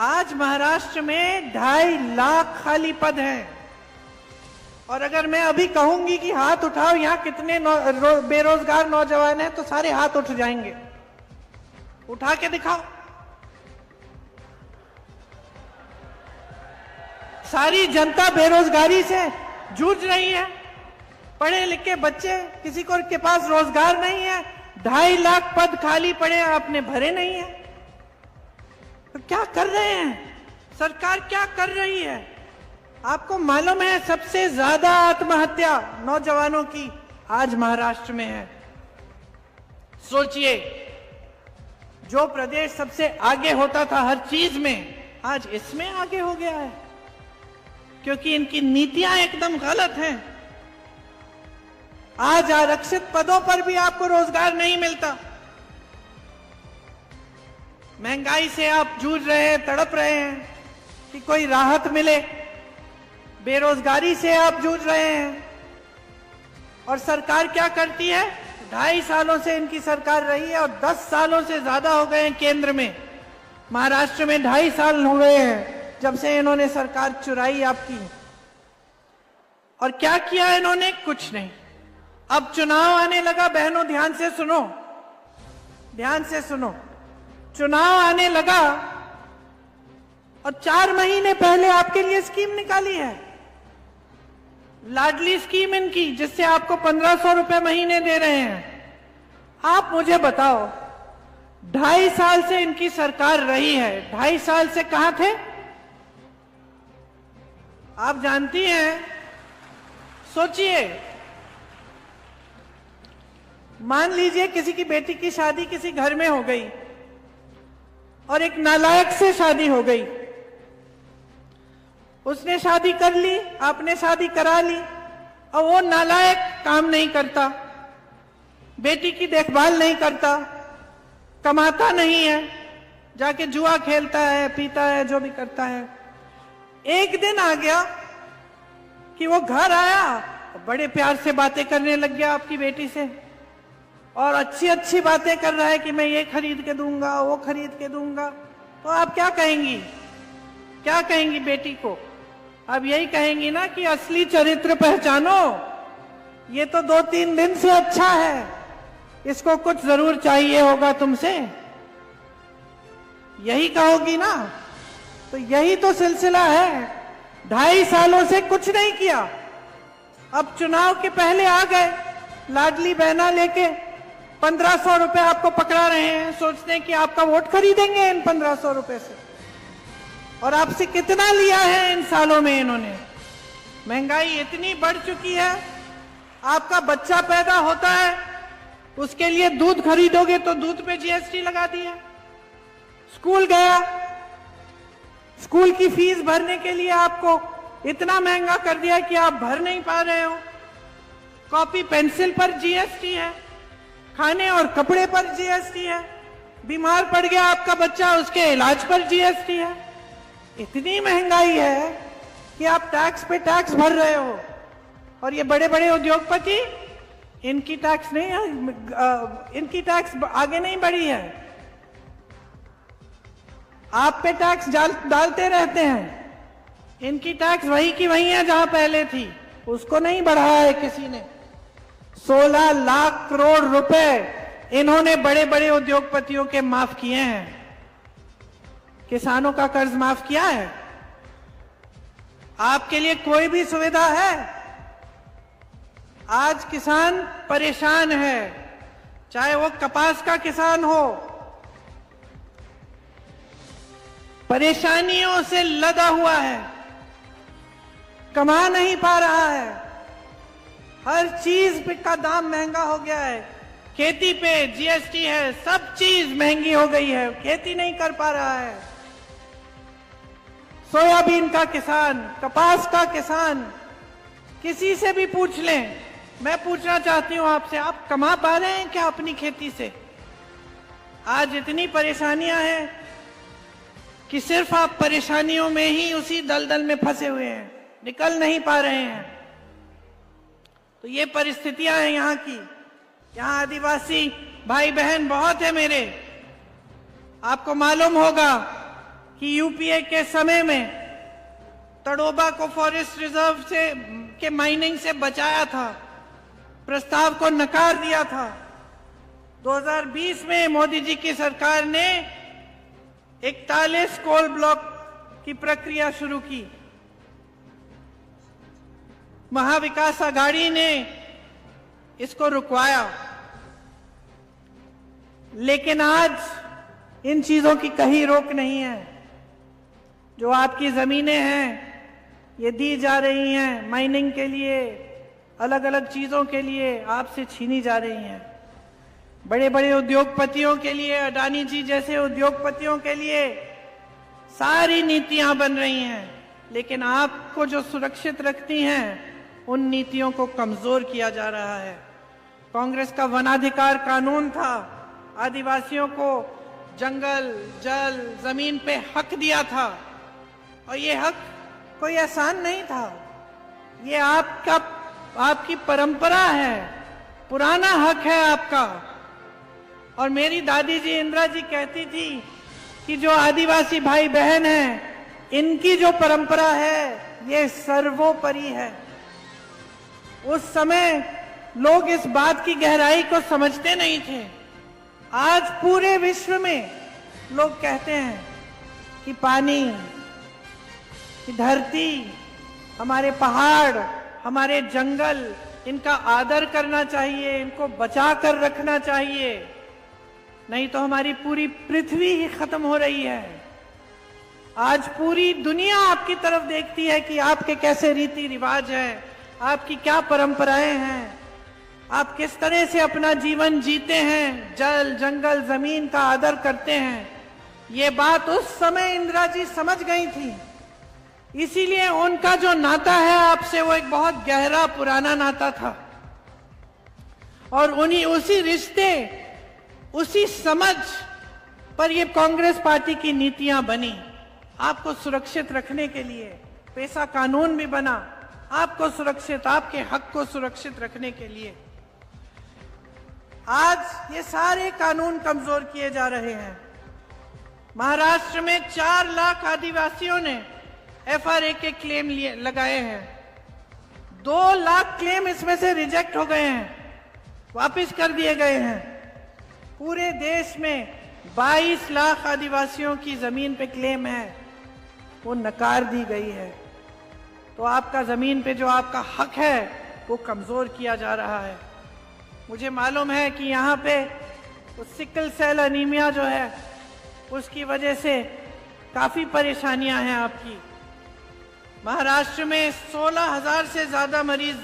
आज महाराष्ट्र में 2.5 लाख खाली पद हैं, और अगर मैं अभी कहूंगी कि हाथ उठाओ यहां कितने बेरोजगार नौजवान हैं, तो सारे हाथ उठ जाएंगे। उठा के दिखाओ। सारी जनता बेरोजगारी से जूझ रही है, पढ़े लिखे बच्चे, किसी को के पास रोजगार नहीं है, 2.5 लाख पद खाली पड़े, आपने भरे नहीं है। तो क्या कर रहे हैं? सरकार क्या कर रही है? आपको मालूम है सबसे ज्यादा आत्महत्या नौजवानों की आज महाराष्ट्र में है। सोचिए, जो प्रदेश सबसे आगे होता था हर चीज में, आज इसमें आगे हो गया है, क्योंकि इनकी नीतियां एकदम गलत हैं। आज आरक्षित पदों पर भी आपको रोजगार नहीं मिलता। महंगाई से आप जूझ रहे हैं, तड़प रहे हैं कि कोई राहत मिले। बेरोजगारी से आप जूझ रहे हैं, और सरकार क्या करती है? 2.5 सालों से इनकी सरकार रही है, और 10 सालों से ज्यादा हो गए हैं केंद्र में। महाराष्ट्र में 2.5 साल हो गए हैं जब से इन्होंने सरकार चुराई आपकी। और क्या किया इन्होंने? कुछ नहीं। अब चुनाव आने लगा, बहनों ध्यान से सुनो, ध्यान से सुनो। चुनाव आने लगा और 4 महीने पहले आपके लिए स्कीम निकाली है, लाडली स्कीम इनकी, जिससे आपको 1500 रुपए महीने दे रहे हैं। आप मुझे बताओ, 2.5 साल से इनकी सरकार रही है, 2.5 साल से कहां थे? आप जानती हैं, सोचिए, मान लीजिए किसी की बेटी की शादी किसी घर में हो गई और एक नालायक से शादी हो गई। उसने शादी कर ली, आपने शादी करा ली, और वो नालायक काम नहीं करता, बेटी की देखभाल नहीं करता, कमाता नहीं है, जाके जुआ खेलता है, पीता है, जो भी करता है। एक दिन आ गया कि वो घर आया, बड़े प्यार से बातें करने लग गया आपकी बेटी से, और अच्छी अच्छी बातें कर रहा है कि मैं ये खरीद के दूंगा, वो खरीद के दूंगा। तो आप क्या कहेंगी? क्या कहेंगी बेटी को? अब यही कहेंगी ना कि असली चरित्र पहचानो, ये तो 2-3 दिन से अच्छा है, इसको कुछ जरूर चाहिए होगा तुमसे, यही कहोगी ना। तो यही तो सिलसिला है। 2.5 सालों से कुछ नहीं किया, अब चुनाव के पहले आ गए लाडली बहना लेके, 1500 रुपए आपको पकड़ा रहे हैं, सोचते हैं कि आपका वोट खरीदेंगे इन 1500 रुपए से। और आपसे कितना लिया है इन सालों में इन्होंने? महंगाई इतनी बढ़ चुकी है, आपका बच्चा पैदा होता है, उसके लिए दूध खरीदोगे तो दूध पे जीएसटी लगा दिया। स्कूल गया स्कूल की फीस भरने के लिए आपको इतना महंगा कर दिया कि आप भर नहीं पा रहे हो। कॉपी पेंसिल पर जीएसटी है, खाने और कपड़े पर जीएसटी है, बीमार पड़ गया आपका बच्चा उसके इलाज पर जीएसटी है। इतनी महंगाई है कि आप टैक्स पे टैक्स भर रहे हो। और ये बड़े बड़े उद्योगपति, इनकी टैक्स इनकी टैक्स आगे नहीं बढ़ी है, आप पे टैक्स डालते रहते हैं। इनकी टैक्स वही की वही है जहां पहले थी, उसको नहीं बढ़ाया है किसी ने। 16 लाख करोड़ रुपए इन्होंने बड़े बड़े उद्योगपतियों के माफ किए हैं। किसानों का कर्ज माफ किया है? आपके लिए कोई भी सुविधा है? आज किसान परेशान है, चाहे वो कपास का किसान हो, परेशानियों से लदा हुआ है, कमा नहीं पा रहा है, हर चीज का दाम महंगा हो गया है, खेती पे जीएसटी है, सब चीज महंगी हो गई है, खेती नहीं कर पा रहा है। सोयाबीन का किसान, कपास का किसान, किसी से भी पूछ लें। मैं पूछना चाहती हूं आपसे, आप कमा पा रहे हैं क्या अपनी खेती से? आज इतनी परेशानियां हैं कि सिर्फ आप परेशानियों में ही उसी दलदल में फंसे हुए हैं, निकल नहीं पा रहे हैं। तो ये परिस्थितियां हैं यहाँ की। यहाँ आदिवासी भाई बहन बहुत है मेरे। आपको मालूम होगा कि यूपीए के समय में तड़ोबा को फॉरेस्ट रिजर्व से के माइनिंग से बचाया था, प्रस्ताव को नकार दिया था। 2020 में मोदी जी की सरकार ने 41 कोल ब्लॉक की प्रक्रिया शुरू की। महाविकास आघाड़ी ने इसको रुकवाया, लेकिन आज इन चीजों की कहीं रोक नहीं है। जो आपकी जमीनें हैं ये दी जा रही हैं माइनिंग के लिए, अलग अलग चीजों के लिए आपसे छीनी जा रही हैं। बड़े बड़े उद्योगपतियों के लिए, अडानी जी जैसे उद्योगपतियों के लिए सारी नीतियां बन रही हैं, लेकिन आपको जो सुरक्षित रखती हैं उन नीतियों को कमजोर किया जा रहा है। कांग्रेस का वनाधिकार कानून था, आदिवासियों को जंगल, जल, जमीन पे हक दिया था, और ये हक कोई एहसान नहीं था, ये आपकी परंपरा है, पुराना हक है आपका। और मेरी दादी जी इंदिरा जी कहती थी कि जो आदिवासी भाई बहन हैं, इनकी जो परंपरा है ये सर्वोपरि है। उस समय लोग इस बात की गहराई को समझते नहीं थे। आज पूरे विश्व में लोग कहते हैं कि पानी, कि धरती, हमारे पहाड़, हमारे जंगल, इनका आदर करना चाहिए, इनको बचा कर रखना चाहिए, नहीं तो हमारी पूरी पृथ्वी ही खत्म हो रही है। आज पूरी दुनिया आपकी तरफ देखती है कि आपके कैसे रीति रिवाज हैं, आपकी क्या परंपराएं हैं, आप किस तरह से अपना जीवन जीते हैं, जल, जंगल, जमीन का आदर करते हैं। ये बात उस समय इंदिरा जी समझ गई थी, इसीलिए उनका जो नाता है आपसे वो एक बहुत गहरा पुराना नाता था। और उसी रिश्ते, उसी समझ पर ये कांग्रेस पार्टी की नीतियां बनी, आपको सुरक्षित रखने के लिए। पैसा कानून भी बना आपको सुरक्षित, आपके हक को सुरक्षित रखने के लिए। आज ये सारे कानून कमजोर किए जा रहे हैं। महाराष्ट्र में 4 लाख आदिवासियों ने एफआरए के क्लेम लगाए हैं। 2 लाख क्लेम इसमें से रिजेक्ट हो गए हैं, वापस कर दिए गए हैं। पूरे देश में 22 लाख आदिवासियों की जमीन पे क्लेम है, वो नकार दी गई है। तो आपका जमीन पे जो आपका हक है वो कमजोर किया जा रहा है। मुझे मालूम है कि यहाँ पे सिकल सेल एनीमिया जो है उसकी वजह से काफी परेशानियां हैं आपकी। महाराष्ट्र में 16,000 से ज्यादा मरीज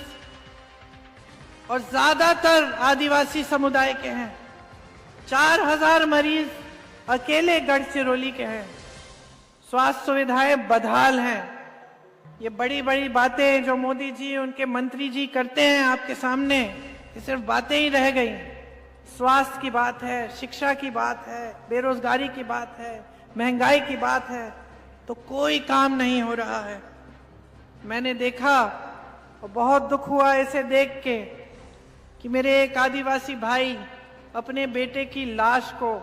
और ज्यादातर आदिवासी समुदाय के हैं। 4,000 मरीज अकेले गढ़चिरौली के हैं। स्वास्थ्य सुविधाएं बदहाल हैं। ये बड़ी बड़ी बातें जो मोदी जी उनके मंत्री जी करते हैं आपके सामने, ये सिर्फ बातें ही रह गई। स्वास्थ्य की बात है, शिक्षा की बात है, बेरोजगारी की बात है, महंगाई की बात है, तो कोई काम नहीं हो रहा है। मैंने देखा और बहुत दुख हुआ इसे देख के कि मेरे एक आदिवासी भाई अपने बेटे की लाश को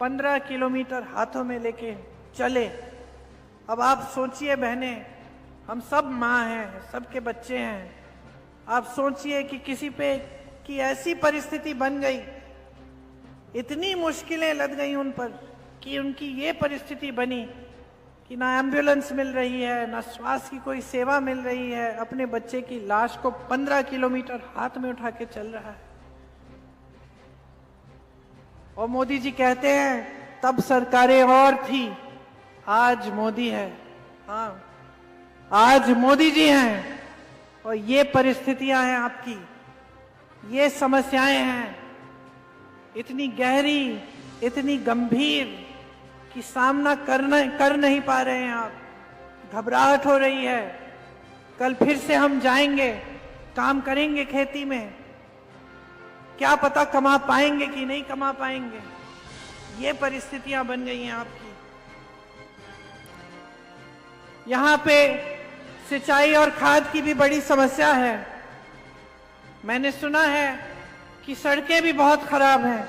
15 किलोमीटर हाथों में लेके चले। अब आप सोचिए बहनें, हम सब माँ हैं, सबके बच्चे हैं। आप सोचिए कि किसी पे की ऐसी परिस्थिति बन गई, इतनी मुश्किलें लद गई उन पर कि उनकी ये परिस्थिति बनी कि ना एम्बुलेंस मिल रही है, ना स्वास्थ्य की कोई सेवा मिल रही है। अपने बच्चे की लाश को 15 किलोमीटर हाथ में उठा के चल रहा है। और मोदी जी कहते हैं तब सरकारें और थी, आज मोदी है। हाँ, आज मोदी जी हैं और ये परिस्थितियां हैं आपकी, ये समस्याएं हैं इतनी गहरी, इतनी गंभीर कि सामना कर नहीं पा रहे हैं आप। घबराहट हो रही है, कल फिर से हम जाएंगे, काम करेंगे खेती में, क्या पता कमा पाएंगे कि नहीं कमा पाएंगे। ये परिस्थितियां बन गई हैं आपकी। यहां पे सिंचाई और खाद की भी बड़ी समस्या है। मैंने सुना है कि सड़कें भी बहुत खराब हैं,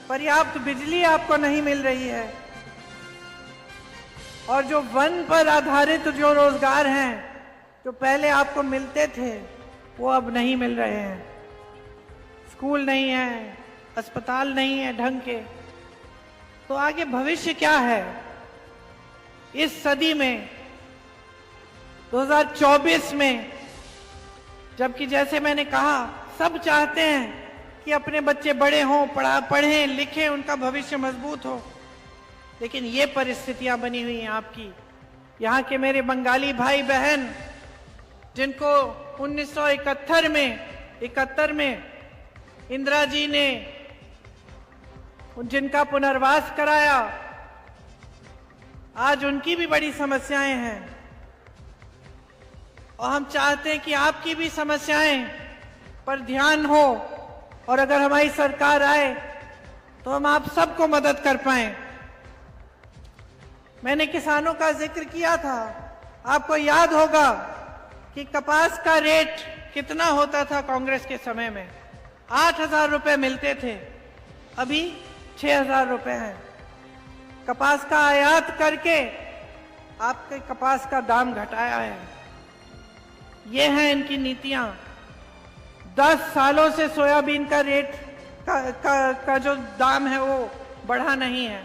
पर्याप्त बिजली आपको नहीं मिल रही है, और जो वन पर आधारित जो रोजगार हैं जो पहले आपको मिलते थे वो अब नहीं मिल रहे हैं। स्कूल नहीं है, अस्पताल नहीं है ढंग के, तो आगे भविष्य क्या है इस सदी में 2024 में, जबकि जैसे मैंने कहा सब चाहते हैं कि अपने बच्चे बड़े हों, पढ़ें लिखें, उनका भविष्य मजबूत हो, लेकिन ये परिस्थितियां बनी हुई हैं आपकी। यहाँ के मेरे बंगाली भाई बहन जिनको 1971 में इंदिरा जी ने जिनका पुनर्वास कराया, आज उनकी भी बड़ी समस्याएं हैं। और हम चाहते हैं कि आपकी भी समस्याएं पर ध्यान हो, और अगर हमारी सरकार आए तो हम आप सबको मदद कर पाएं। मैंने किसानों का जिक्र किया था, आपको याद होगा कि कपास का रेट कितना होता था कांग्रेस के समय में, 8,000 रुपए मिलते थे, अभी 6,000 रुपए हैं। कपास का आयात करके आपके कपास का दाम घटाया है। ये हैं इनकी नीतियां। 10 सालों से सोयाबीन का रेट का जो दाम है वो बढ़ा नहीं है।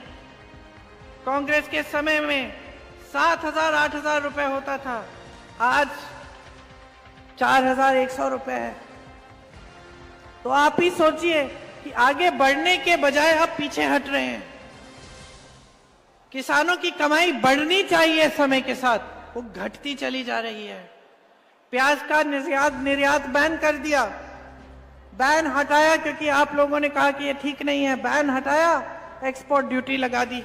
कांग्रेस के समय में 7,000 8,000 रुपए होता था, आज 4,100 रुपए है। तो आप ही सोचिए कि आगे बढ़ने के बजाय आप पीछे हट रहे हैं। किसानों की कमाई बढ़नी चाहिए समय के साथ, वो घटती चली जा रही है। प्याज का निर्यात बैन कर दिया, बैन हटाया क्योंकि आप लोगों ने कहा कि ये ठीक नहीं है, बैन हटाया, एक्सपोर्ट ड्यूटी लगा दी,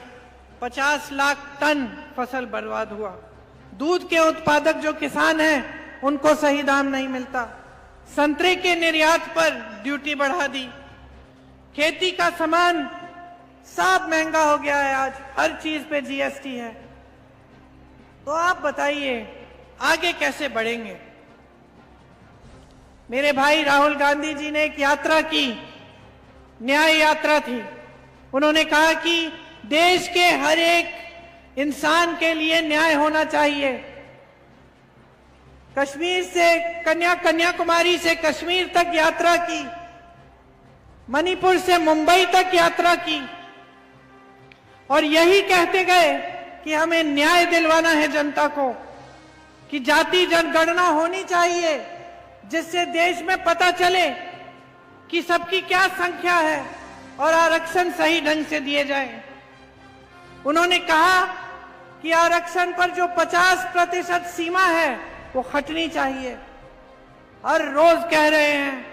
50 लाख टन फसल बर्बाद हुआ। दूध के उत्पादक जो किसान हैं उनको सही दाम नहीं मिलता, संतरे के निर्यात पर ड्यूटी बढ़ा दी, खेती का सामान सब महंगा हो गया है, आज हर चीज पे जीएसटी है। तो आप बताइए आगे कैसे बढ़ेंगे। मेरे भाई राहुल गांधी जी ने एक यात्रा की, न्याय यात्रा थी। उन्होंने कहा कि देश के हर एक इंसान के लिए न्याय होना चाहिए। कश्मीर से कन्याकुमारी से कश्मीर तक यात्रा की, मणिपुर से मुंबई तक यात्रा की, और यही कहते गए कि हमें न्याय दिलवाना है जनता को, कि जाति जनगणना होनी चाहिए जिससे देश में पता चले कि सबकी क्या संख्या है और आरक्षण सही ढंग से दिए जाए। उन्होंने कहा कि आरक्षण पर जो 50% सीमा है वो हटनी चाहिए। हर रोज कह रहे हैं,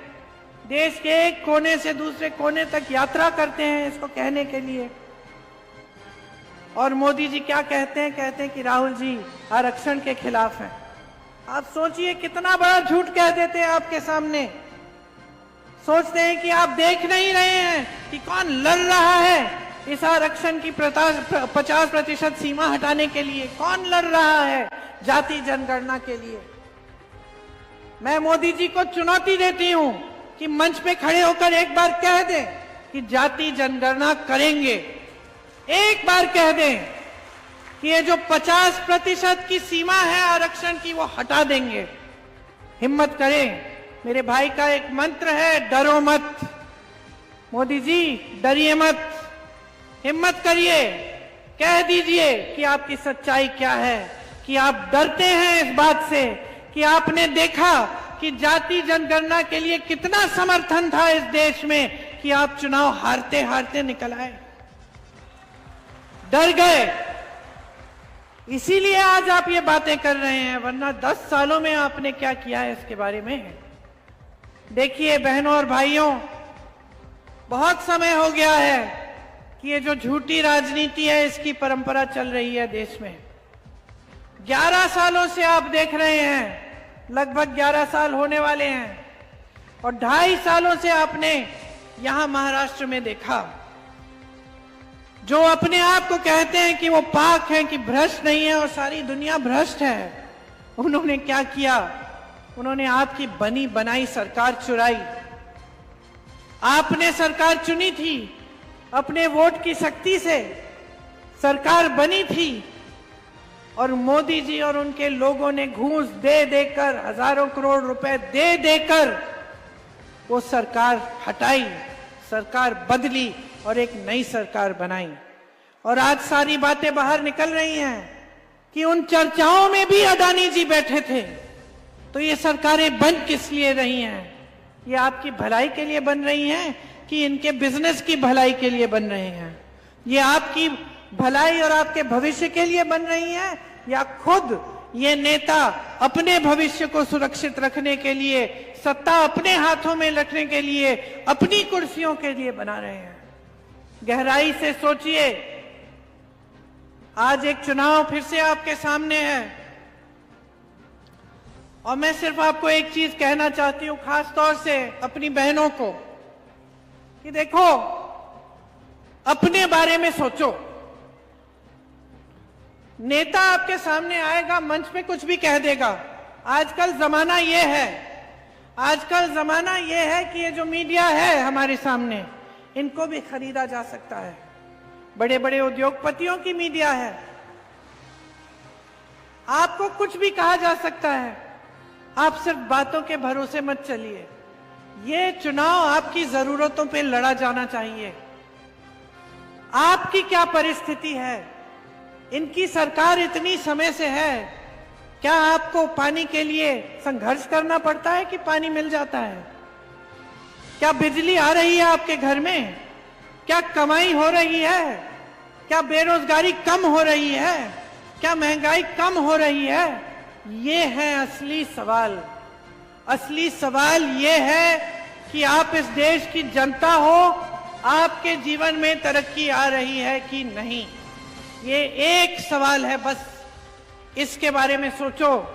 देश के एक कोने से दूसरे कोने तक यात्रा करते हैं इसको कहने के लिए। और मोदी जी क्या कहते हैं कि राहुल जी आरक्षण के खिलाफ हैं। आप सोचिए कितना बड़ा झूठ कह देते हैं आपके सामने। सोचते हैं कि आप देख नहीं रहे हैं कि कौन लड़ रहा है इस आरक्षण की 50% सीमा हटाने के लिए, कौन लड़ रहा है जाति जनगणना के लिए। मैं मोदी जी को चुनौती देती हूं कि मंच पे खड़े होकर एक बार कह दें कि जाति जनगणना करेंगे। एक बार कह दें कि ये जो 50% की सीमा है आरक्षण की वो हटा देंगे। हिम्मत करें। मेरे भाई का एक मंत्र है, डरो मत। मोदी जी डरिए मत, हिम्मत करिए, कह दीजिए कि आपकी सच्चाई क्या है, कि आप डरते हैं इस बात से कि आपने देखा कि जाति जनगणना के लिए कितना समर्थन था इस देश में कि आप चुनाव हारते हारते निकल आए। डर गए, इसीलिए आज आप ये बातें कर रहे हैं, वरना 10 सालों में आपने क्या किया है इसके बारे में। देखिए बहनों और भाइयों, बहुत समय हो गया है कि ये जो झूठी राजनीति है इसकी परंपरा चल रही है देश में। 11 सालों से आप देख रहे हैं, लगभग 11 साल होने वाले हैं, और 2.5 सालों से आपने यहां महाराष्ट्र में देखा, जो अपने आप को कहते हैं कि वो पाक हैं, कि भ्रष्ट नहीं है और सारी दुनिया भ्रष्ट है। उन्होंने क्या किया? उन्होंने आपकी बनी बनाई सरकार चुराई। आपने सरकार चुनी थी, अपने वोट की शक्ति से सरकार बनी थी, और मोदी जी और उनके लोगों ने घूस दे देकर, हजारों करोड़ रुपए दे देकर वो सरकार हटाई, सरकार बदली और एक नई सरकार बनाई। और आज सारी बातें बाहर निकल रही हैं कि उन चर्चाओं में भी अडानी जी बैठे थे। तो ये सरकारें बन किस लिए रही हैं? ये आपकी भलाई के लिए बन रही हैं कि इनके बिजनेस की भलाई के लिए बन रही हैं? ये आपकी भलाई और आपके भविष्य के लिए बन रही हैं, या खुद ये नेता अपने भविष्य को सुरक्षित रखने के लिए, सत्ता अपने हाथों में रखने के लिए, अपनी कुर्सियों के लिए बना रहे हैं? गहराई से सोचिए। आज एक चुनाव फिर से आपके सामने है, और मैं सिर्फ आपको एक चीज कहना चाहती हूं, खास तौर से अपनी बहनों को, कि देखो अपने बारे में सोचो। नेता आपके सामने आएगा, मंच पे कुछ भी कह देगा। आजकल जमाना ये है, आजकल जमाना ये है कि ये जो मीडिया है हमारे सामने, इनको भी खरीदा जा सकता है। बड़े बड़े उद्योगपतियों की मीडिया है, आपको कुछ भी कहा जा सकता है। आप सिर्फ बातों के भरोसे मत चलिए। ये चुनाव आपकी जरूरतों पे लड़ा जाना चाहिए। आपकी क्या परिस्थिति है? इनकी सरकार इतनी समय से है, क्या आपको पानी के लिए संघर्ष करना पड़ता है कि पानी मिल जाता है? क्या बिजली आ रही है आपके घर में? क्या कमाई हो रही है? क्या बेरोजगारी कम हो रही है? क्या महंगाई कम हो रही है? ये है असली सवाल। असली सवाल ये है कि आप इस देश की जनता हो, आपके जीवन में तरक्की आ रही है कि नहीं। ये एक सवाल है बस, इसके बारे में सोचो।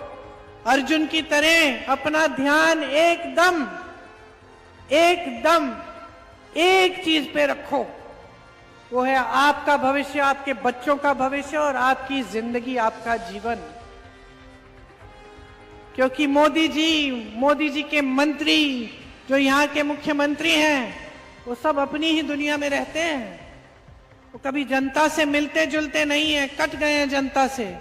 अर्जुन की तरह अपना ध्यान एकदम एक चीज पे रखो, वो है आपका भविष्य, आपके बच्चों का भविष्य और आपकी जिंदगी, आपका जीवन। क्योंकि मोदी जी के मंत्री, जो यहाँ के मुख्यमंत्री हैं, वो सब अपनी ही दुनिया में रहते हैं। वो कभी जनता से मिलते जुलते नहीं है, कट गए हैं जनता से।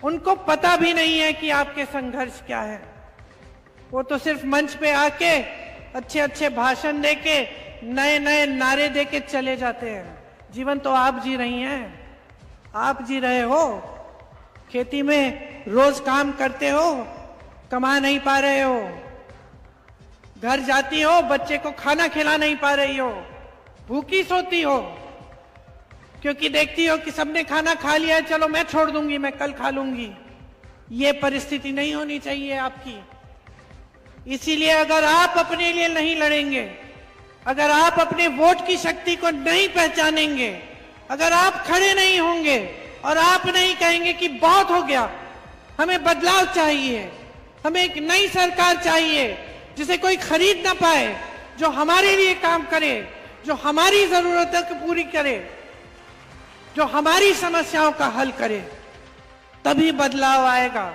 उनको पता भी नहीं है कि आपके संघर्ष क्या है। वो तो सिर्फ मंच पे आके अच्छे अच्छे भाषण देके, नए नए नारे देके चले जाते हैं। जीवन तो आप जी रही हैं, आप जी रहे हो। खेती में रोज काम करते हो, कमा नहीं पा रहे हो। घर जाती हो, बच्चे को खाना खिला नहीं पा रही हो, भूखी सोती हो, क्योंकि देखती हो कि सबने खाना खा लिया है, चलो मैं छोड़ दूंगी, मैं कल खा लूंगी। ये परिस्थिति नहीं होनी चाहिए आपकी। इसीलिए अगर आप अपने लिए नहीं लड़ेंगे, अगर आप अपने वोट की शक्ति को नहीं पहचानेंगे, अगर आप खड़े नहीं होंगे और आप नहीं कहेंगे कि बहुत हो गया, हमें बदलाव चाहिए, हमें एक नई सरकार चाहिए जिसे कोई खरीद ना पाए, जो हमारे लिए काम करे, जो हमारी जरूरतों को पूरी करे, जो हमारी समस्याओं का हल करे, तभी बदलाव आएगा।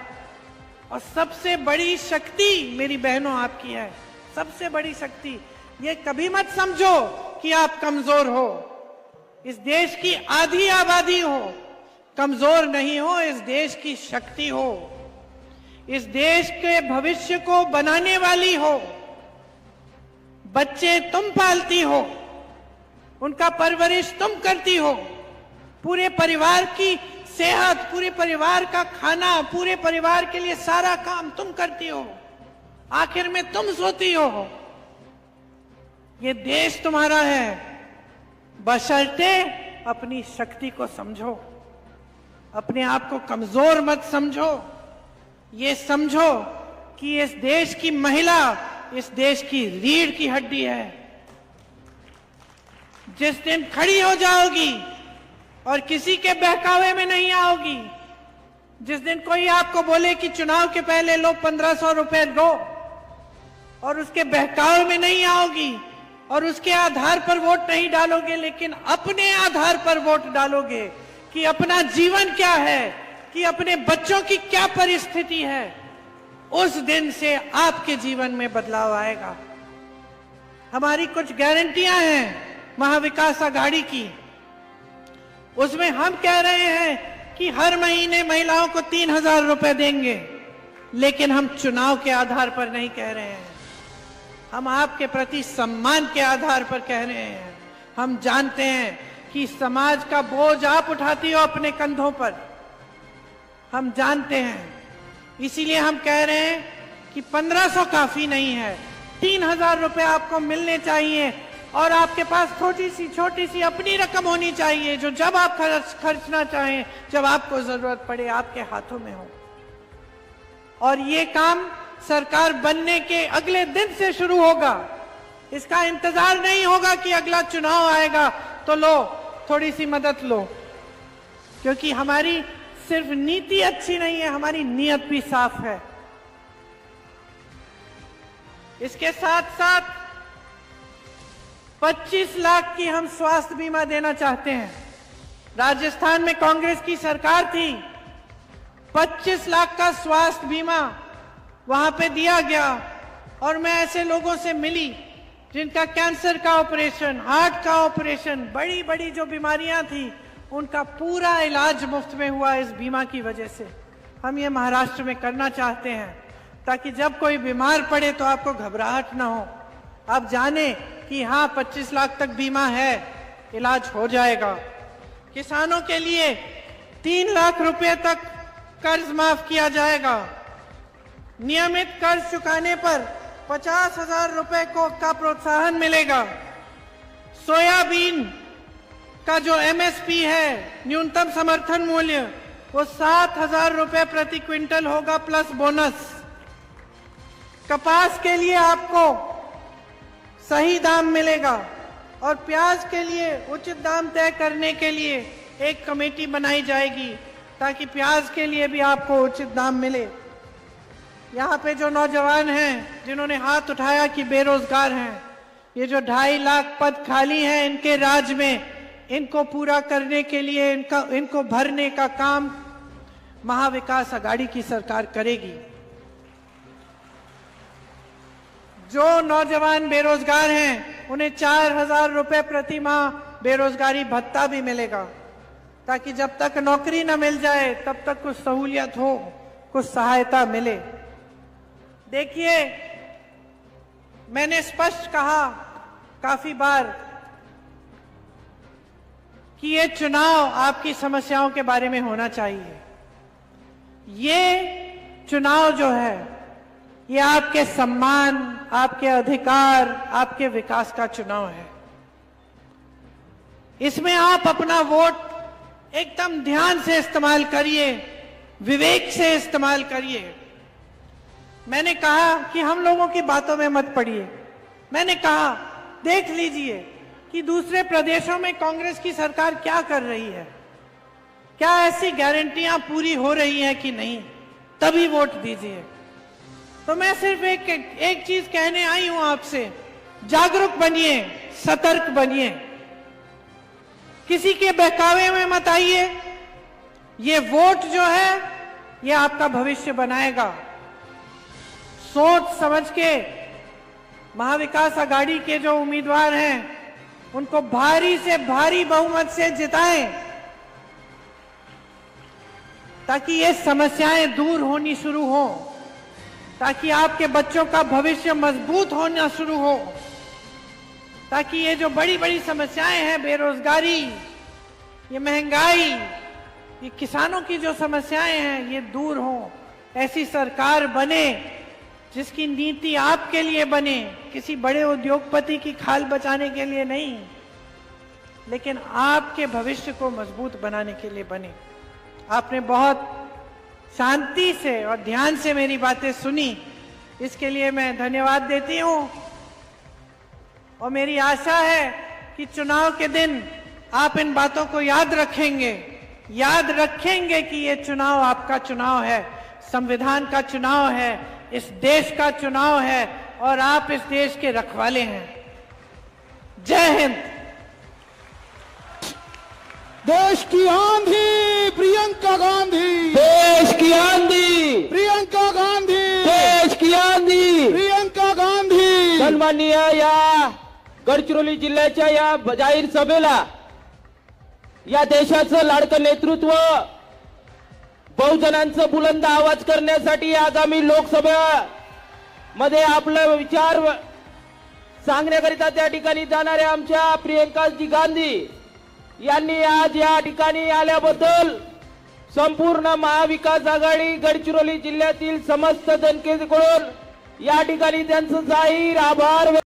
और सबसे बड़ी शक्ति मेरी बहनों आपकी है, सबसे बड़ी शक्ति। ये कभी मत समझो कि आप कमजोर हो, इस देश की आधी आबादी हो, कमजोर नहीं हो, इस देश की शक्ति हो, इस देश के भविष्य को बनाने वाली हो। बच्चे तुम पालती हो, उनका परवरिश तुम करती हो, पूरे परिवार की सेहत, पूरे परिवार का खाना, पूरे परिवार के लिए सारा काम तुम करती हो, आखिर में तुम सोती हो। ये देश तुम्हारा है, बशर्ते अपनी शक्ति को समझो, अपने आप को कमजोर मत समझो। ये समझो कि इस देश की महिला इस देश की रीढ़ की हड्डी है। जिस दिन खड़ी हो जाओगी और किसी के बहकावे में नहीं आओगी, जिस दिन कोई आपको बोले कि चुनाव के पहले लो 1500 रुपए दो, और उसके बहकावे में नहीं आओगी और उसके आधार पर वोट नहीं डालोगे, लेकिन अपने आधार पर वोट डालोगे कि अपना जीवन क्या है, कि अपने बच्चों की क्या परिस्थिति है, उस दिन से आपके जीवन में बदलाव आएगा। हमारी कुछ गारंटियां हैं महाविकास आघाड़ी की, उसमें हम कह रहे हैं कि हर महीने महिलाओं को 3000 रुपए देंगे, लेकिन हम चुनाव के आधार पर नहीं कह रहे हैं, हम आपके प्रति सम्मान के आधार पर कह रहे हैं। हम जानते हैं कि समाज का बोझ आप उठाती हो अपने कंधों पर, हम जानते हैं, इसीलिए हम कह रहे हैं कि 1500 काफी नहीं है, 3000 रुपए आपको मिलने चाहिए, और आपके पास छोटी सी अपनी रकम होनी चाहिए, जो जब आप खर्चना चाहें, जब आपको जरूरत पड़े, आपके हाथों में हो। और ये काम सरकार बनने के अगले दिन से शुरू होगा। इसका इंतजार नहीं होगा कि अगला चुनाव आएगा तो लो थोड़ी सी मदद लो, क्योंकि हमारी सिर्फ नीति अच्छी नहीं है, हमारी नीयत भी साफ है। इसके साथ साथ 25 लाख की हम स्वास्थ्य बीमा देना चाहते हैं। राजस्थान में कांग्रेस की सरकार थी, 25 लाख का स्वास्थ्य बीमा वहां पे दिया गया, और मैं ऐसे लोगों से मिली जिनका कैंसर का ऑपरेशन, हार्ट का ऑपरेशन, बड़ी बड़ी जो बीमारियां थी, उनका पूरा इलाज मुफ्त में हुआ इस बीमा की वजह से। हम ये महाराष्ट्र में करना चाहते हैं ताकि जब कोई बीमार पड़े तो आपको घबराहट ना हो, आप जाने कि हाँ 25 लाख तक बीमा है, इलाज हो जाएगा। किसानों के लिए 3 लाख रुपए तक कर्ज माफ किया जाएगा। नियमित कर्ज चुकाने पर 50,000 रुपए का प्रोत्साहन मिलेगा। सोयाबीन का जो MSP है, न्यूनतम समर्थन मूल्य, वो 7,000 रुपए प्रति क्विंटल होगा प्लस बोनस। कपास के लिए आपको सही दाम मिलेगा, और प्याज के लिए उचित दाम तय करने के लिए एक कमेटी बनाई जाएगी ताकि प्याज के लिए भी आपको उचित दाम मिले। यहाँ पे जो नौजवान हैं जिन्होंने हाथ उठाया कि बेरोजगार हैं, ये जो 2.5 लाख पद खाली हैं इनके राज्य में, इनको पूरा करने के लिए, इनको भरने का काम महाविकास आघाड़ी की सरकार करेगी। जो नौजवान बेरोजगार हैं उन्हें 4,000 रुपए प्रति माह बेरोजगारी भत्ता भी मिलेगा, ताकि जब तक नौकरी न मिल जाए तब तक कुछ सहूलियत हो, कुछ सहायता मिले। देखिए, मैंने स्पष्ट कहा काफी बार कि ये चुनाव आपकी समस्याओं के बारे में होना चाहिए। ये चुनाव जो है, ये आपके सम्मान, आपके अधिकार, आपके विकास का चुनाव है। इसमें आप अपना वोट एकदम ध्यान से इस्तेमाल करिए, विवेक से इस्तेमाल करिए। मैंने कहा कि हम लोगों की बातों में मत पड़िए। मैंने कहा देख लीजिए कि दूसरे प्रदेशों में कांग्रेस की सरकार क्या कर रही है, क्या ऐसी गारंटियां पूरी हो रही हैं कि नहीं, तभी वोट दीजिए। तो मैं सिर्फ एक चीज कहने आई हूं आपसे, जागरूक बनिए, सतर्क बनिए, किसी के बहकावे में मत आइए। ये वोट जो है ये आपका भविष्य बनाएगा। सोच समझ के महाविकास आघाड़ी के जो उम्मीदवार हैं उनको भारी से भारी बहुमत से जिताएं, ताकि ये समस्याएं दूर होनी शुरू हो, ताकि आपके बच्चों का भविष्य मजबूत होना शुरू हो, ताकि ये जो बड़ी बड़ी समस्याएं हैं, बेरोजगारी, ये महंगाई, ये किसानों की जो समस्याएं हैं, ये दूर हो। ऐसी सरकार बने जिसकी नीति आपके लिए बने, किसी बड़े उद्योगपति की खाल बचाने के लिए नहीं, लेकिन आपके भविष्य को मजबूत बनाने के लिए बने। आपने बहुत शांति से और ध्यान से मेरी बातें सुनी, इसके लिए मैं धन्यवाद देती हूं। और मेरी आशा है कि चुनाव के दिन आप इन बातों को याद रखेंगे कि ये चुनाव आपका चुनाव है, संविधान का चुनाव है, इस देश का चुनाव है और आप इस देश के रखवाले हैं। जय हिंद। देश की आंधी प्रियंका गांधी, देश की आंधी, प्रियंका गांधी, देश की आंधी, प्रियंका गांधी। सन्माननीय या गडचिरोली जिल्ह्याच्या या जाहीर सभेला या देशाचं लाडकं नेतृत्व, बहुजनांचं बुलंद आवाज करण्यासाठी आगामी लोकसभेमध्ये आपले विचार सांगण्याकरिता त्या ठिकाणी जाणाऱ्या आमच्या प्रियंकाजी गांधी यांनी आज या ठिकाणी आल्याबद्दल संपूर्ण महाविकास आघाडी गडचिरोली जिल्ह्यातील समस्त जनतेकडून या ठिकाणी त्यांचं जाहीर आभार